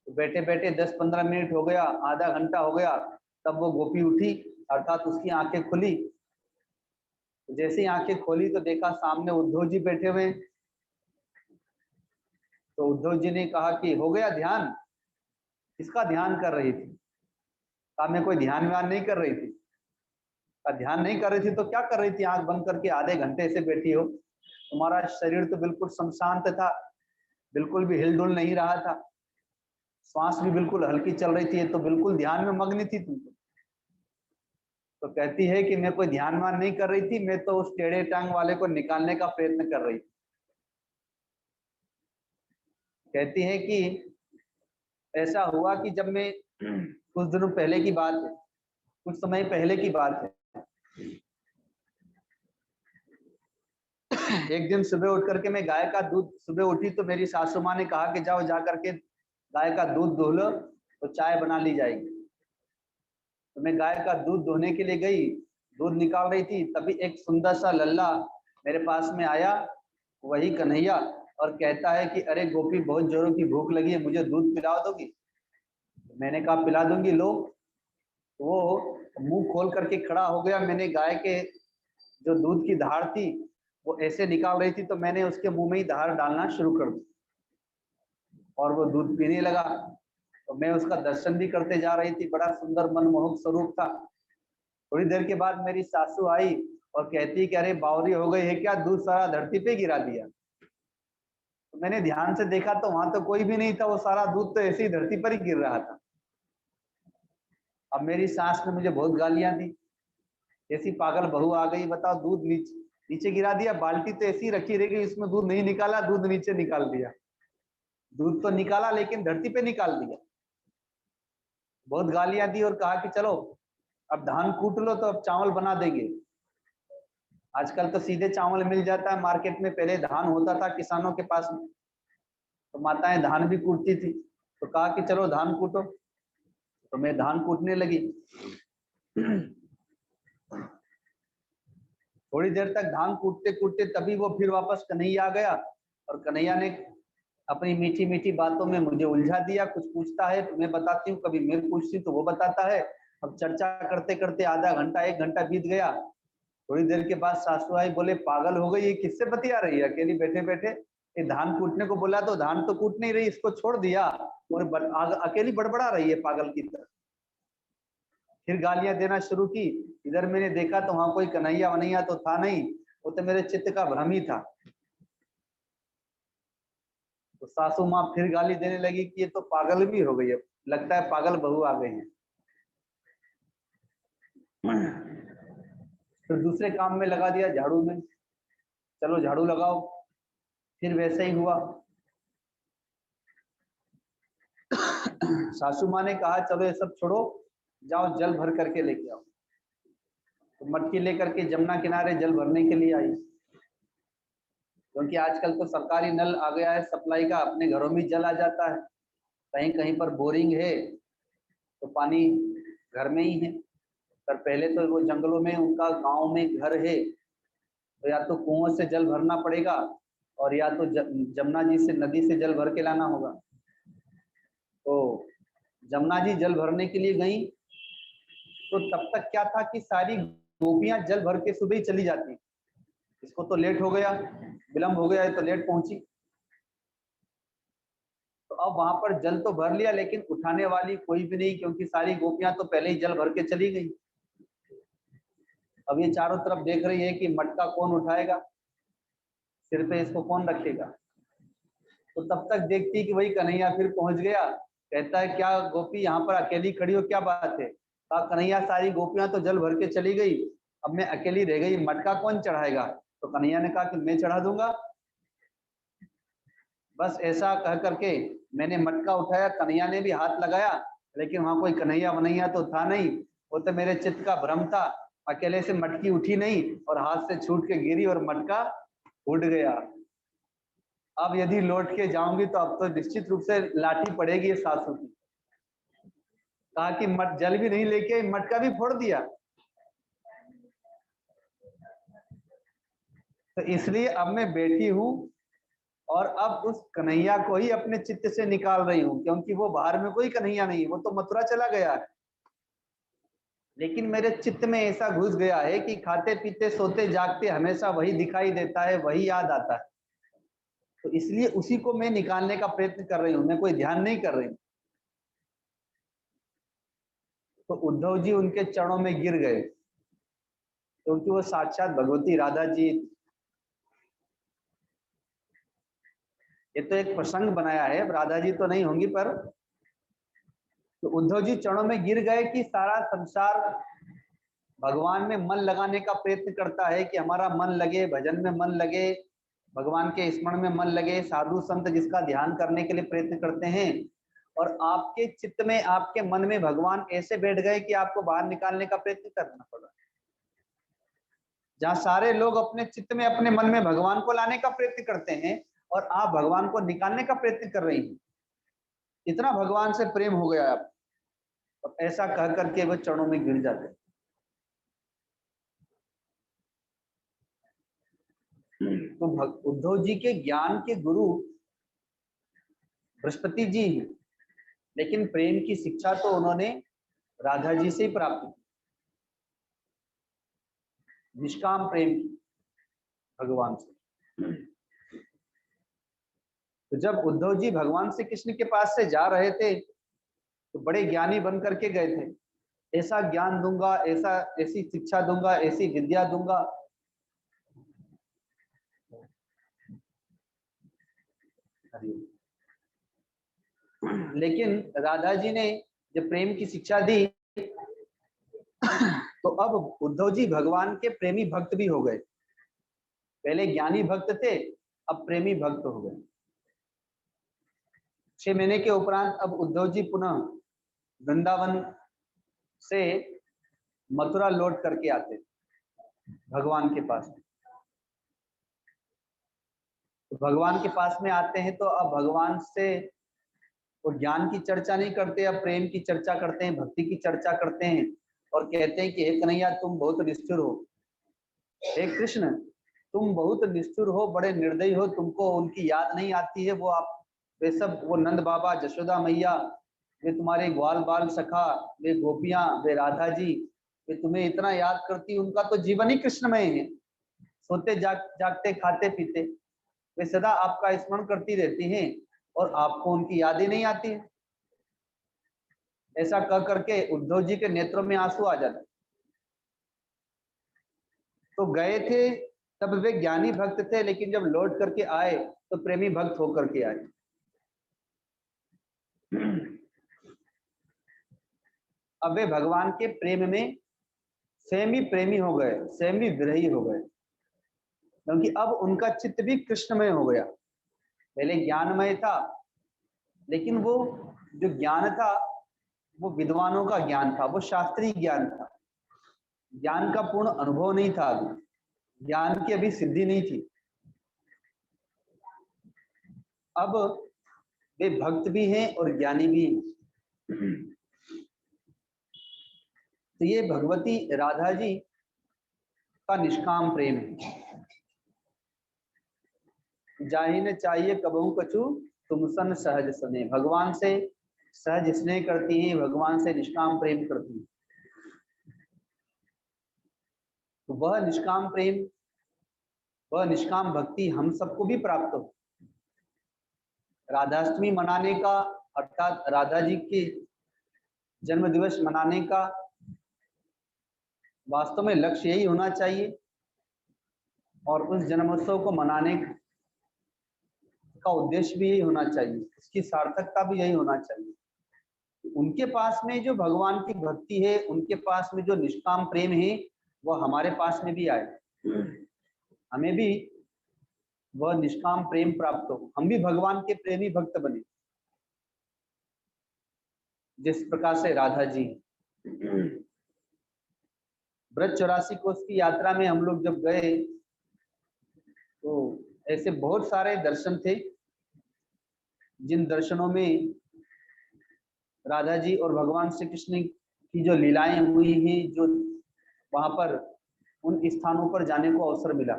Speaker 1: तो बैठे बैठे 10-15 मिनट हो गया, आधा घंटा हो गया, तब वो गोपी उठी, अर्थात उसकी आंखें खुली। जैसे ही आंखें खोली तो देखा सामने उद्धव जी बैठे हुए। तो उद्धव जी ने कहा कि हो गया ध्यान? किसका ध्यान कर रही थी? कहा मैं कोई ध्यान व्यान नहीं कर रही थी। ध्यान नहीं कर रही थी तो क्या कर रही थी आंख बंद करके आधे घंटे से बैठी हो? तुम्हारा शरीर तो बिल्कुल शांत था, बिल्कुल भी हिलडुल नहीं रहा था, श्वास भी बिल्कुल हल्की चल रही थी, तो बिल्कुल ध्यान में मग्न थी तुम। तो कहती है कि मैं कोई ध्यान वान नहीं कर रही थी, मैं तो उस टेढ़े टांग वाले को निकालने का प्रयत्न कर रही थी। कहती है कि ऐसा हुआ कि जब मैं कुछ दिनों पहले की बात है, कुछ समय पहले की बात है, एक दिन सुबह उठ करके मैं गाय का दूध, सुबह उठी तो मेरी सासू माँ ने कहा कि जाओ जा करके गाय का दूध धो लो तो चाय बना ली जाएगी। तो मैं गाय का दूध धोने के लिए गई, दूध निकाल रही थी, तभी एक सुंदर सा लल्ला मेरे पास में आया, वही कन्हैया, और कहता है कि अरे गोपी, बहुत जोरों की भूख लगी है, मुझे दूध पिला दोगी? मैंने कहा पिला दूंगी, लो। वो मुंह खोल करके खड़ा हो गया। मैंने गाय के जो दूध की धार थी वो ऐसे निकाल रही थी, तो मैंने उसके मुंह में ही धार डालना शुरू कर दी और वो दूध पीने लगा। तो मैं उसका दर्शन भी करते जा रही थी, बड़ा सुंदर मनमोहक स्वरूप था। थोड़ी देर के बाद मेरी सासू आई और कहती कि अरे बावरी हो गई है क्या, दूध सारा धरती पे गिरा दिया। तो मैंने ध्यान से देखा तो वहां तो कोई भी नहीं था, वो सारा दूध तो ऐसे ही धरती पर ही गिर रहा था। अब मेरी सास ने मुझे बहुत गालियां दी, ऐसी पागल बहू आ गई, बताओ दूध नीचे नीचे गिरा दिया, बाल्टी तो ऐसी रखी रह गई, उसमें दूध नहीं निकाला, दूध नीचे निकाल दिया। दूध तो निकाला लेकिन धरती पे निकाल दिया। बहुत गालियां दी और कहा कि चलो अब धान कूट लो तो अब चावल बना देंगे। आजकल तो सीधे चावल मिल जाता है मार्केट में, पहले धान होता था किसानों के पास में, तो माताएं धान भी कूटती थी। तो कहा कि चलो धान कूटो, तो मैं धान कूटने लगी। थोड़ी देर तक धान कूटते कूटते तभी वो फिर वापस कन्हैया आ गया, और कन्हैया ने अपनी मीठी मीठी बातों में मुझे उलझा दिया। कुछ पूछता है तो मैं बताती हूँ, कभी मैं पूछती तो वो बताता है। अब चर्चा करते करते आधा घंटा 1 घंटा बीत गया। थोड़ी देर के बाद सासू आई, बोले पागल हो गई, ये किससे बतिया रही है अकेली बैठे बैठे? ये धान कूटने को बोला तो धान तो कूट नहीं रही, इसको छोड़ दिया और अकेली बड़बड़ा रही है पागल की तरह। फिर गालियां देना शुरू की। इधर मैंने देखा तो वहां कोई कन्हैया वनैया तो था नहीं, वो तो मेरे चित्त का भ्रम ही था। तो सासू माँ फिर गाली देने लगी कि ये तो पागल भी हो गई है, लगता है पागल बहू आ गए हैं। फिर दूसरे काम में लगा दिया, झाड़ू में, चलो झाड़ू लगाओ। फिर वैसे ही हुआ। सासू माँ ने कहा चलो ये सब छोड़ो, जाओ जल भर करके लेके आओ। तो मटकी लेकर के जमुना किनारे जल भरने के लिए आई, क्योंकि आजकल तो सरकारी नल आ गया है सप्लाई का, अपने घरों में जल आ जाता है। कहीं कहीं पर बोरिंग है तो पानी घर में ही है, पर पहले तो वो जंगलों में उनका गांव में घर है, तो या तो कुआं से जल भरना पड़ेगा और या तो जमुना जी से, नदी से जल भर के लाना होगा। तो जमुना जी जल भरने के लिए गई, तो तब तक क्या था कि सारी गोपियां जल भर के सुबह ही चली जाती। इसको तो लेट हो गया, विलम्ब हो गया है, तो लेट पहुंची। तो अब वहां पर जल तो भर लिया लेकिन उठाने वाली कोई भी नहीं, क्योंकि सारी गोपियां तो पहले ही जल भर के चली गई। अब ये चारों तरफ देख रही है कि मटका कौन उठाएगा, सिर पे इसको कौन रखेगा। तो तब तक देखती कि वही कन्हैया फिर पहुंच गया। कहता है क्या गोपी यहाँ पर अकेली खड़ी हो, क्या बात है? कहा कन्हैया सारी गोपियां तो जल भर के चली गई, अब मैं अकेली रह गई, मटका कौन चढ़ाएगा? तो कन्हैया ने कहा कि मैं चढ़ा दूंगा। बस ऐसा कह करके मैंने मटका उठाया, कन्हैया ने भी हाथ लगाया, लेकिन वहां कोई कन्हैया वनैया तो था नहीं, वो तो मेरे चित्त का भ्रम था। अकेले से मटकी उठी नहीं और हाथ से छूट के गिरी और मटका उड़ गया। अब यदि लौट के जाऊंगी तो अब तो निश्चित रूप से लाठी पड़ेगी ये सासू की। कहा कि मट जल भी नहीं लेके मटका भी फोड़ दिया। तो इसलिए अब मैं बैठी हूं और अब उस कन्हैया को ही अपने चित्त से निकाल रही हूँ, क्योंकि वो बाहर में कोई कन्हैया नहीं, वो तो मथुरा चला गया है। लेकिन मेरे चित्त में ऐसा घुस गया है कि खाते पीते सोते जागते हमेशा वही दिखाई देता है, वही याद आता है। तो इसलिए उसी को मैं निकालने का प्रयत्न कर रही हूँ, मैं कोई ध्यान नहीं कर रही हूँ। तो उद्धव जी उनके चरणों में गिर गए, क्योंकि वो साक्षात भगवती राधा जी। ये तो एक प्रसंग बनाया है, राधा जी तो नहीं होंगी, पर तो उद्धव जी चरणों में गिर गए कि सारा संसार भगवान में मन लगाने का प्रयत्न करता है कि हमारा मन लगे, भजन में मन लगे, भगवान के स्मरण में मन लगे, साधु संत जिसका ध्यान करने के लिए प्रयत्न करते हैं, और आपके चित्त में, आपके मन में भगवान ऐसे बैठ गए कि आपको बाहर निकालने का प्रयत्न करना पड़ रहा है। जहाँ सारे लोग अपने चित्त में, अपने मन में भगवान को लाने का प्रयत्न करते हैं और आप भगवान को निकालने का प्रयत्न कर रही हैं। इतना भगवान से प्रेम हो गया आप, तो ऐसा कह करके वो चरणों में गिर जाते। तो उद्धव जी के ज्ञान के गुरु बृहस्पति जी हैं, लेकिन प्रेम की शिक्षा तो उन्होंने राधा जी से ही प्राप्त की, निष्काम प्रेम की भगवान से। तो जब उद्धव जी भगवान श्री कृष्ण के पास से जा रहे थे तो बड़े ज्ञानी बन करके गए थे, ऐसा ज्ञान दूंगा, ऐसा ऐसी शिक्षा दूंगा, ऐसी विद्या दूंगा। लेकिन राधा जी ने जब प्रेम की शिक्षा दी तो अब उद्धव जी भगवान के प्रेमी भक्त भी हो गए। पहले ज्ञानी भक्त थे, अब प्रेमी भक्त हो गए। 6 महीने के उपरांत अब उद्धव जी पुनः वृंदावन से मथुरा लौट करके आते भगवान के पास। तो भगवान के पास में आते हैं तो अब भगवान से वो ज्ञान की चर्चा नहीं करते, अब प्रेम की चर्चा करते हैं, भक्ति की चर्चा करते हैं और कहते हैं कि हे कन्हैया तुम बहुत निष्ठुर हो, हे कृष्ण तुम बहुत निष्ठुर हो, बड़े निर्दयी हो, तुमको उनकी याद नहीं आती है। वो आप वे सब, वो नंद बाबा, जशोदा मैया, वे तुम्हारे ग्वाल बाल सखा, वे गोपियां, वे राधा जी, वे तुम्हें इतना याद करती, उनका तो जीवन ही कृष्णमय है। सोते जागते खाते पीते वे सदा आपका स्मरण करती रहती हैं और आपको उनकी याद ही नहीं आती है। ऐसा कह करके उद्धव जी के नेत्रों में आंसू आ जाते। तो गए थे तब वे ज्ञानी भक्त थे, लेकिन जब लौट करके आए तो प्रेमी भक्त होकर के आए। अब वे भगवान के प्रेम में स्वयं ही प्रेमी हो गए, स्वयं ही विरही हो गए, क्योंकि अब उनका चित्त भी कृष्णमय हो गया। पहले ज्ञानमय था, लेकिन वो जो ज्ञान था वो विद्वानों का ज्ञान था, वो शास्त्रीय ज्ञान था, ज्ञान का पूर्ण अनुभव नहीं था, अभी ज्ञान की अभी सिद्धि नहीं थी। अब वे भक्त भी हैं और ज्ञानी भी हैं। तो ये भगवती राधा जी का निष्काम प्रेम है। जाहि न चाहिए कबहू कछु तुमसन सहज सने, भगवान से सहज स्नेह करती है, भगवान से निष्काम प्रेम करती है। तो वह निष्काम प्रेम, वह निष्काम भक्ति हम सबको भी प्राप्त हो। राधाष्टमी मनाने का, अर्थात राधा जी के जन्म दिवस मनाने का वास्तव में लक्ष्य यही होना चाहिए, और उस जन्मोत्सव को मनाने का उद्देश्य भी यही होना चाहिए, उसकी सार्थकता भी यही होना चाहिए। उनके पास में जो भगवान की भक्ति है, उनके पास में जो निष्काम प्रेम है, वह हमारे पास में भी आए, हमें भी वह निष्काम प्रेम प्राप्त हो, हम भी भगवान के प्रेमी भक्त बने, जिस प्रकार से राधा जी। ब्रज 84 कोष की यात्रा में हम लोग जब गए तो ऐसे बहुत सारे दर्शन थे, जिन दर्शनों में राधा जी और भगवान श्री कृष्ण की जो लीलाएं हुई हैं, जो वहां पर उन स्थानों पर जाने को अवसर मिला।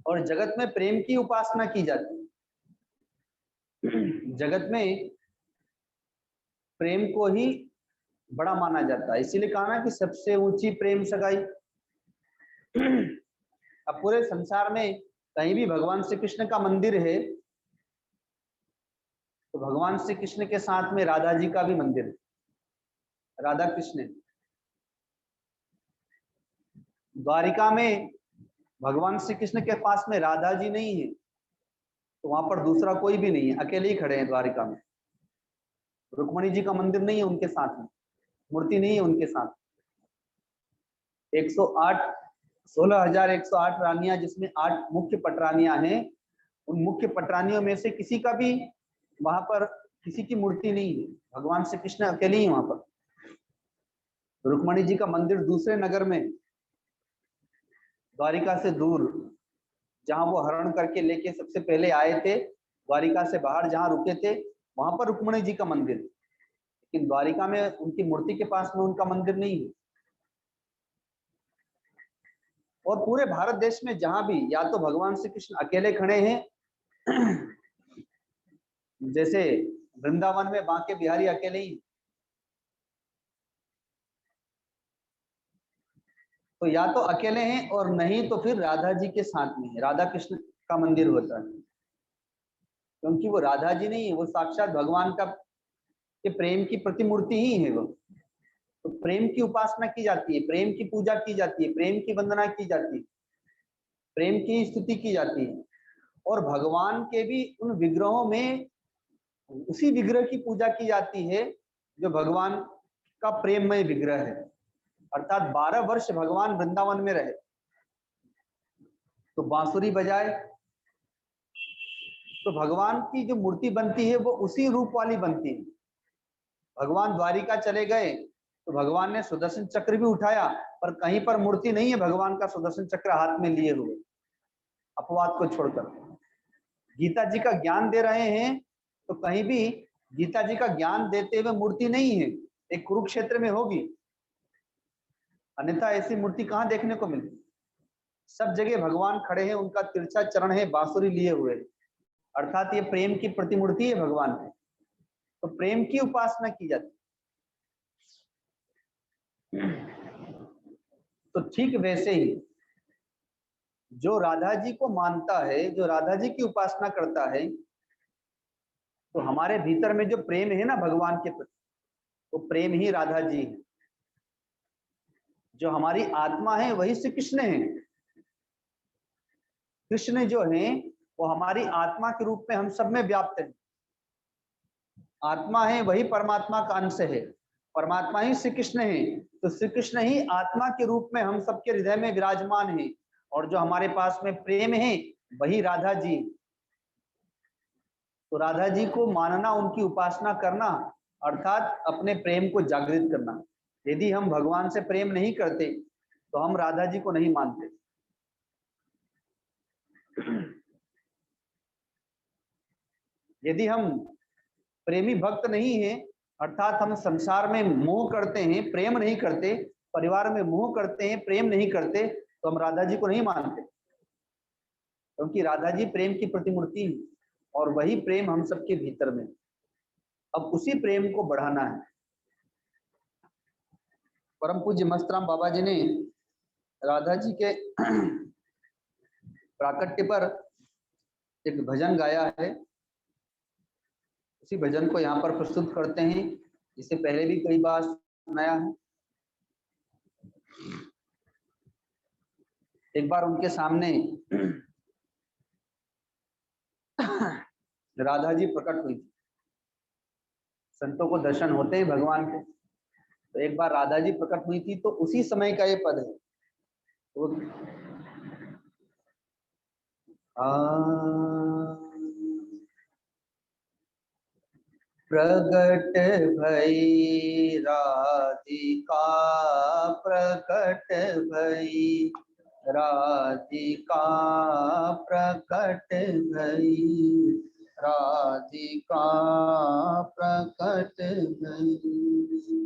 Speaker 1: और जगत में प्रेम की उपासना की जाती है, जगत में प्रेम को ही बड़ा माना जाता है, इसीलिए कहा ना कि सबसे ऊंची प्रेम सगाई। अब पूरे संसार में कहीं भी भगवान श्री कृष्ण का मंदिर है तो भगवान श्री कृष्ण के साथ में राधा जी का भी मंदिर है, राधा कृष्ण। द्वारिका में भगवान श्री कृष्ण के पास में राधा जी नहीं है, तो वहां पर दूसरा कोई भी नहीं है, अकेले ही खड़े हैं द्वारिका में। रुक्मणी जी का मंदिर नहीं है उनके साथ में, मूर्ति नहीं है उनके साथ। 108 16,108 रानियां, जिसमें 8 मुख्य पटरानियां हैं। उन मुख्य पटरानियों में से किसी का भी वहां पर किसी की मूर्ति नहीं है, भगवान श्री कृष्ण अकेले ही वहां पर। रुक्मणी जी का मंदिर दूसरे नगर में, द्वारिका से दूर, जहां वो हरण करके लेके सबसे पहले आए थे, द्वारिका से बाहर जहां रुके थे, वहां पर रुक्मणी जी का मंदिर। लेकिन द्वारिका में उनकी मूर्ति के पास में उनका मंदिर नहीं है। और पूरे भारत देश में जहां भी या तो भगवान श्री कृष्ण अकेले खड़े हैं, जैसे वृंदावन में बांके बिहारी अकेले ही, तो या तो अकेले हैं और नहीं तो फिर राधा जी के साथ में है, राधा कृष्ण का मंदिर होता है। क्योंकि वो राधा जी नहीं है, वो साक्षात भगवान का के प्रेम की प्रतिमूर्ति ही है वो। तो प्रेम की उपासना की जाती है, प्रेम की पूजा की जाती है, प्रेम की वंदना की जाती है, प्रेम की स्तुति की जाती है। और भगवान के भी उन विग्रहों में उसी विग्रह की पूजा की जाती है जो भगवान का प्रेममय विग्रह है। अर्थात 12 वर्ष भगवान वृंदावन में रहे, तो बांसुरी बजाए, तो भगवान की जो मूर्ति बनती है वो उसी रूप वाली बनती है। भगवान द्वारिका चले गए तो भगवान ने सुदर्शन चक्र भी उठाया, पर कहीं पर मूर्ति नहीं है भगवान का सुदर्शन चक्र हाथ में लिए हुए, अपवाद को छोड़कर। गीता जी का ज्ञान दे रहे हैं तो कहीं भी गीता जी का ज्ञान देते हुए मूर्ति नहीं है, एक कुरुक्षेत्र में होगी, अन्यथा ऐसी मूर्ति कहां देखने को मिलती। सब जगह भगवान खड़े हैं, उनका तिरछा चरण है, बांसुरी लिए हुए, अर्थात ये प्रेम की प्रतिमूर्ति है भगवान की। तो प्रेम की उपासना की जाती। तो ठीक वैसे ही जो राधा जी को मानता है, जो राधा जी की उपासना करता है, तो हमारे भीतर में जो प्रेम है ना भगवान के प्रति, वो प्रेम ही राधा जी है। जो हमारी आत्मा है वही श्री कृष्ण है। कृष्ण जो है वो हमारी आत्मा के रूप में हम सब में व्याप्त है। आत्मा है वही परमात्मा का अंश है, परमात्मा ही श्री कृष्ण है। तो श्री कृष्ण ही आत्मा के रूप में हम सबके हृदय में विराजमान है, और जो हमारे पास में प्रेम है वही राधा जी। तो राधा जी को मानना, उनकी उपासना करना, अर्थात अपने प्रेम को जागृत करना। यदि हम भगवान से प्रेम नहीं करते तो हम राधा जी को नहीं मानते। यदि हम प्रेमी भक्त नहीं है, अर्थात हम संसार में मोह करते हैं, प्रेम नहीं करते, परिवार में मोह करते हैं, प्रेम नहीं करते, तो हम राधा जी को नहीं मानते। क्योंकि राधा जी प्रेम की प्रतिमूर्ति है और वही प्रेम हम सबके भीतर में। अब उसी प्रेम को बढ़ाना है। परम पूज्य मस्तराम बाबा जी ने राधा जी के प्राकट्य पर एक भजन गाया है, उसी भजन को यहाँ पर प्रस्तुत करते हैं। इससे पहले भी कई बार सुनाया है। एक बार उनके सामने राधा जी प्रकट हुई थी। संतों को दर्शन होते हैं भगवान के, तो एक बार राधा जी प्रकट हुई थी, तो उसी समय का ये पद है। तो प्रगट भई राधिका, प्रकट भई राधिका, प्रकट भई राधिका, प्रकट भई।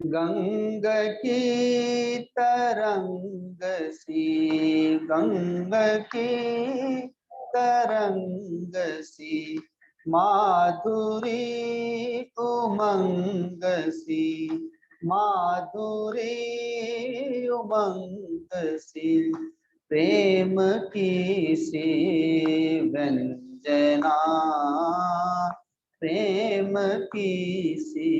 Speaker 1: गंग की तरंग सी, गंग की तरंग सी, माधुरी उमंग सी, माधुरी उमंग सी, प्रेम की सी व्यंजना, प्रेम की सी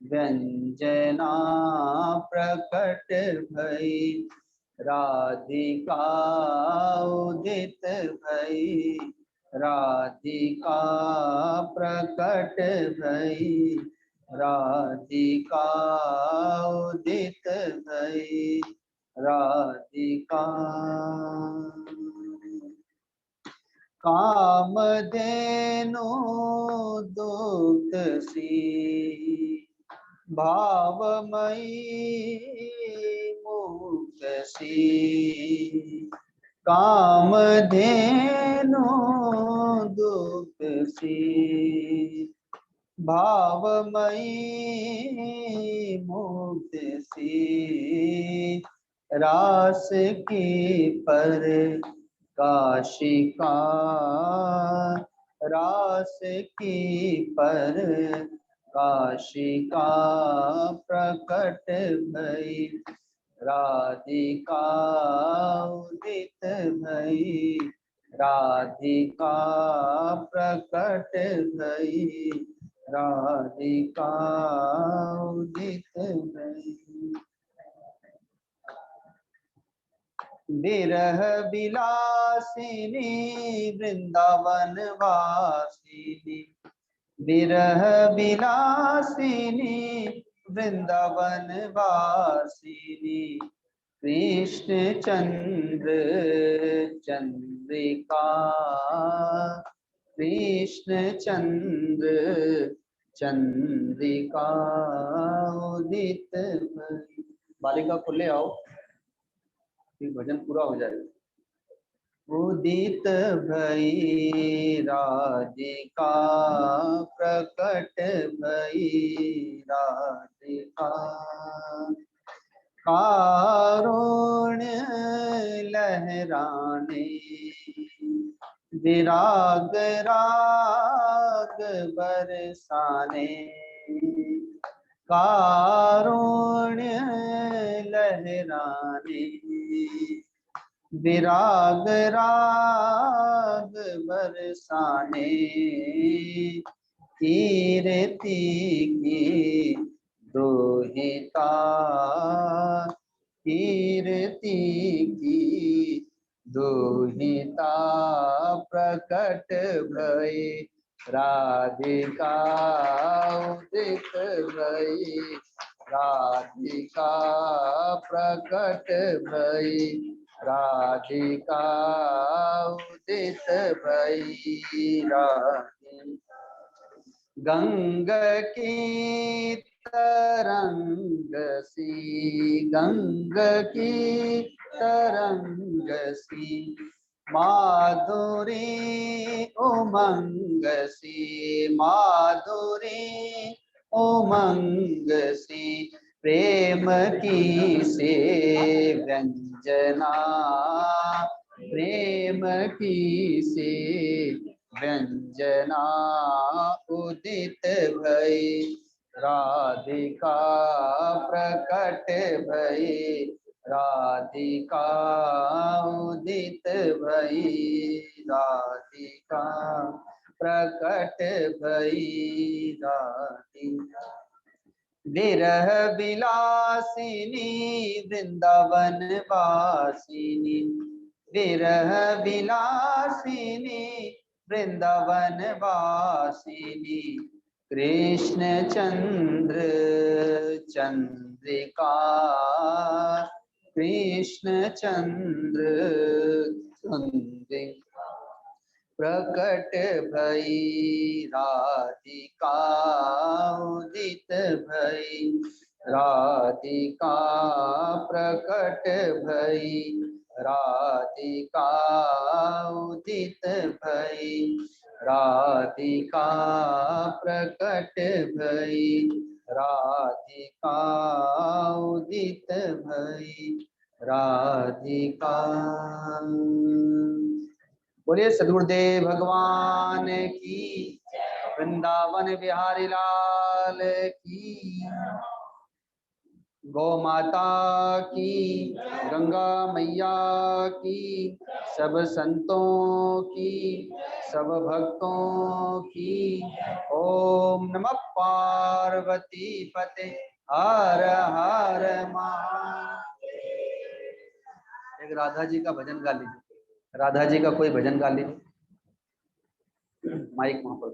Speaker 1: व्यंजना, प्रकट भई राधिका उदित भई, राधिका प्रकट भई, राधिका उदित भई, राधिका। कामधेनु दुग्ध सी भावमयी मुक्तसी, कामधेनु दुग्धसी भावमयी मुक्तसी, रास की पर काशिका, रास की पर काशिका प्रकट भई, राधिका उदित भई, राधिका प्रकट भई, राधिका उदित भई। विरह विलासिनी वृंदावन वासिनी, विरह विलासिनी वृंदावन वासिनी, कृष्ण चंद्र चंद्रिका, कृष्ण चंद्र चंद्रिका उदित भई। बालिका को ले आओ, भजन पूरा हो जाएगा। उदित भई राधिका प्रकट भई, राधिका कारुण्य लहराने, विराग राग बरसाने, कारुण्य लहराने, विराग राग बरसाने, कीर्ति की दोहिता, कीर्ति की दोहिता प्रकट भई, राधिका उदित भई, राधिका प्रकट भई, राधिका उदित भई, गंग की तरंग सी, गंग की तरंग सी, माधुरी उमंग सी, माधुरी उमंग सी, प्रेम की से व्यंजना, प्रेम की से व्यंजना उदित भई, राधिका प्रकट भई, राधिका उदित भई, राधिका प्रकट भई, राधिका। विरह विलासिनी वृंदावन वासिनी, विरह विलासिनी वृंदावन वासिनी, कृष्ण चंद्र चंद्रिका, कृष्ण चंद्र चंद्रिका प्रकट भई, राधिका उदित भई, राधिका प्रकट भई, राधिका उदित भई, राधिका प्रकट भई, राधिका उदित भई, राधिका। बोलिए सद्गुरुदेव भगवान की, वृंदावन बिहारी लाल की, गौ माता की, गंगा मैया की, सब संतों की, सब भक्तों की। ओम नमः पार्वती पते हर हर महादेव। एक राधा जी का भजन गा लीजिए, राधा जी का कोई भजन गा लीजिए। माइक वहां पर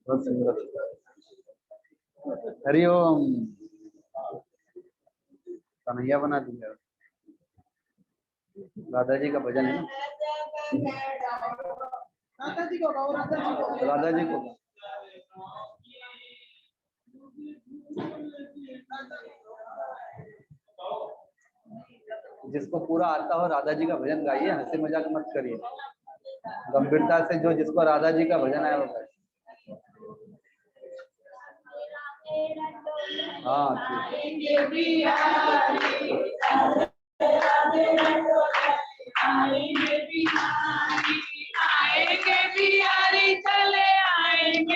Speaker 1: बहुत सुंदर। हरिओम। कन्हैया बना दिया, राधा जी का भजन है ना। राधा जी को राधा जी को जिसको पूरा आता हो राधा जी का भजन गाइए, हंसी मजाक मत करिए, गंभीरता से जो जिसको राधा जी का भजन आया वो गाइए। हाँ ठीक है।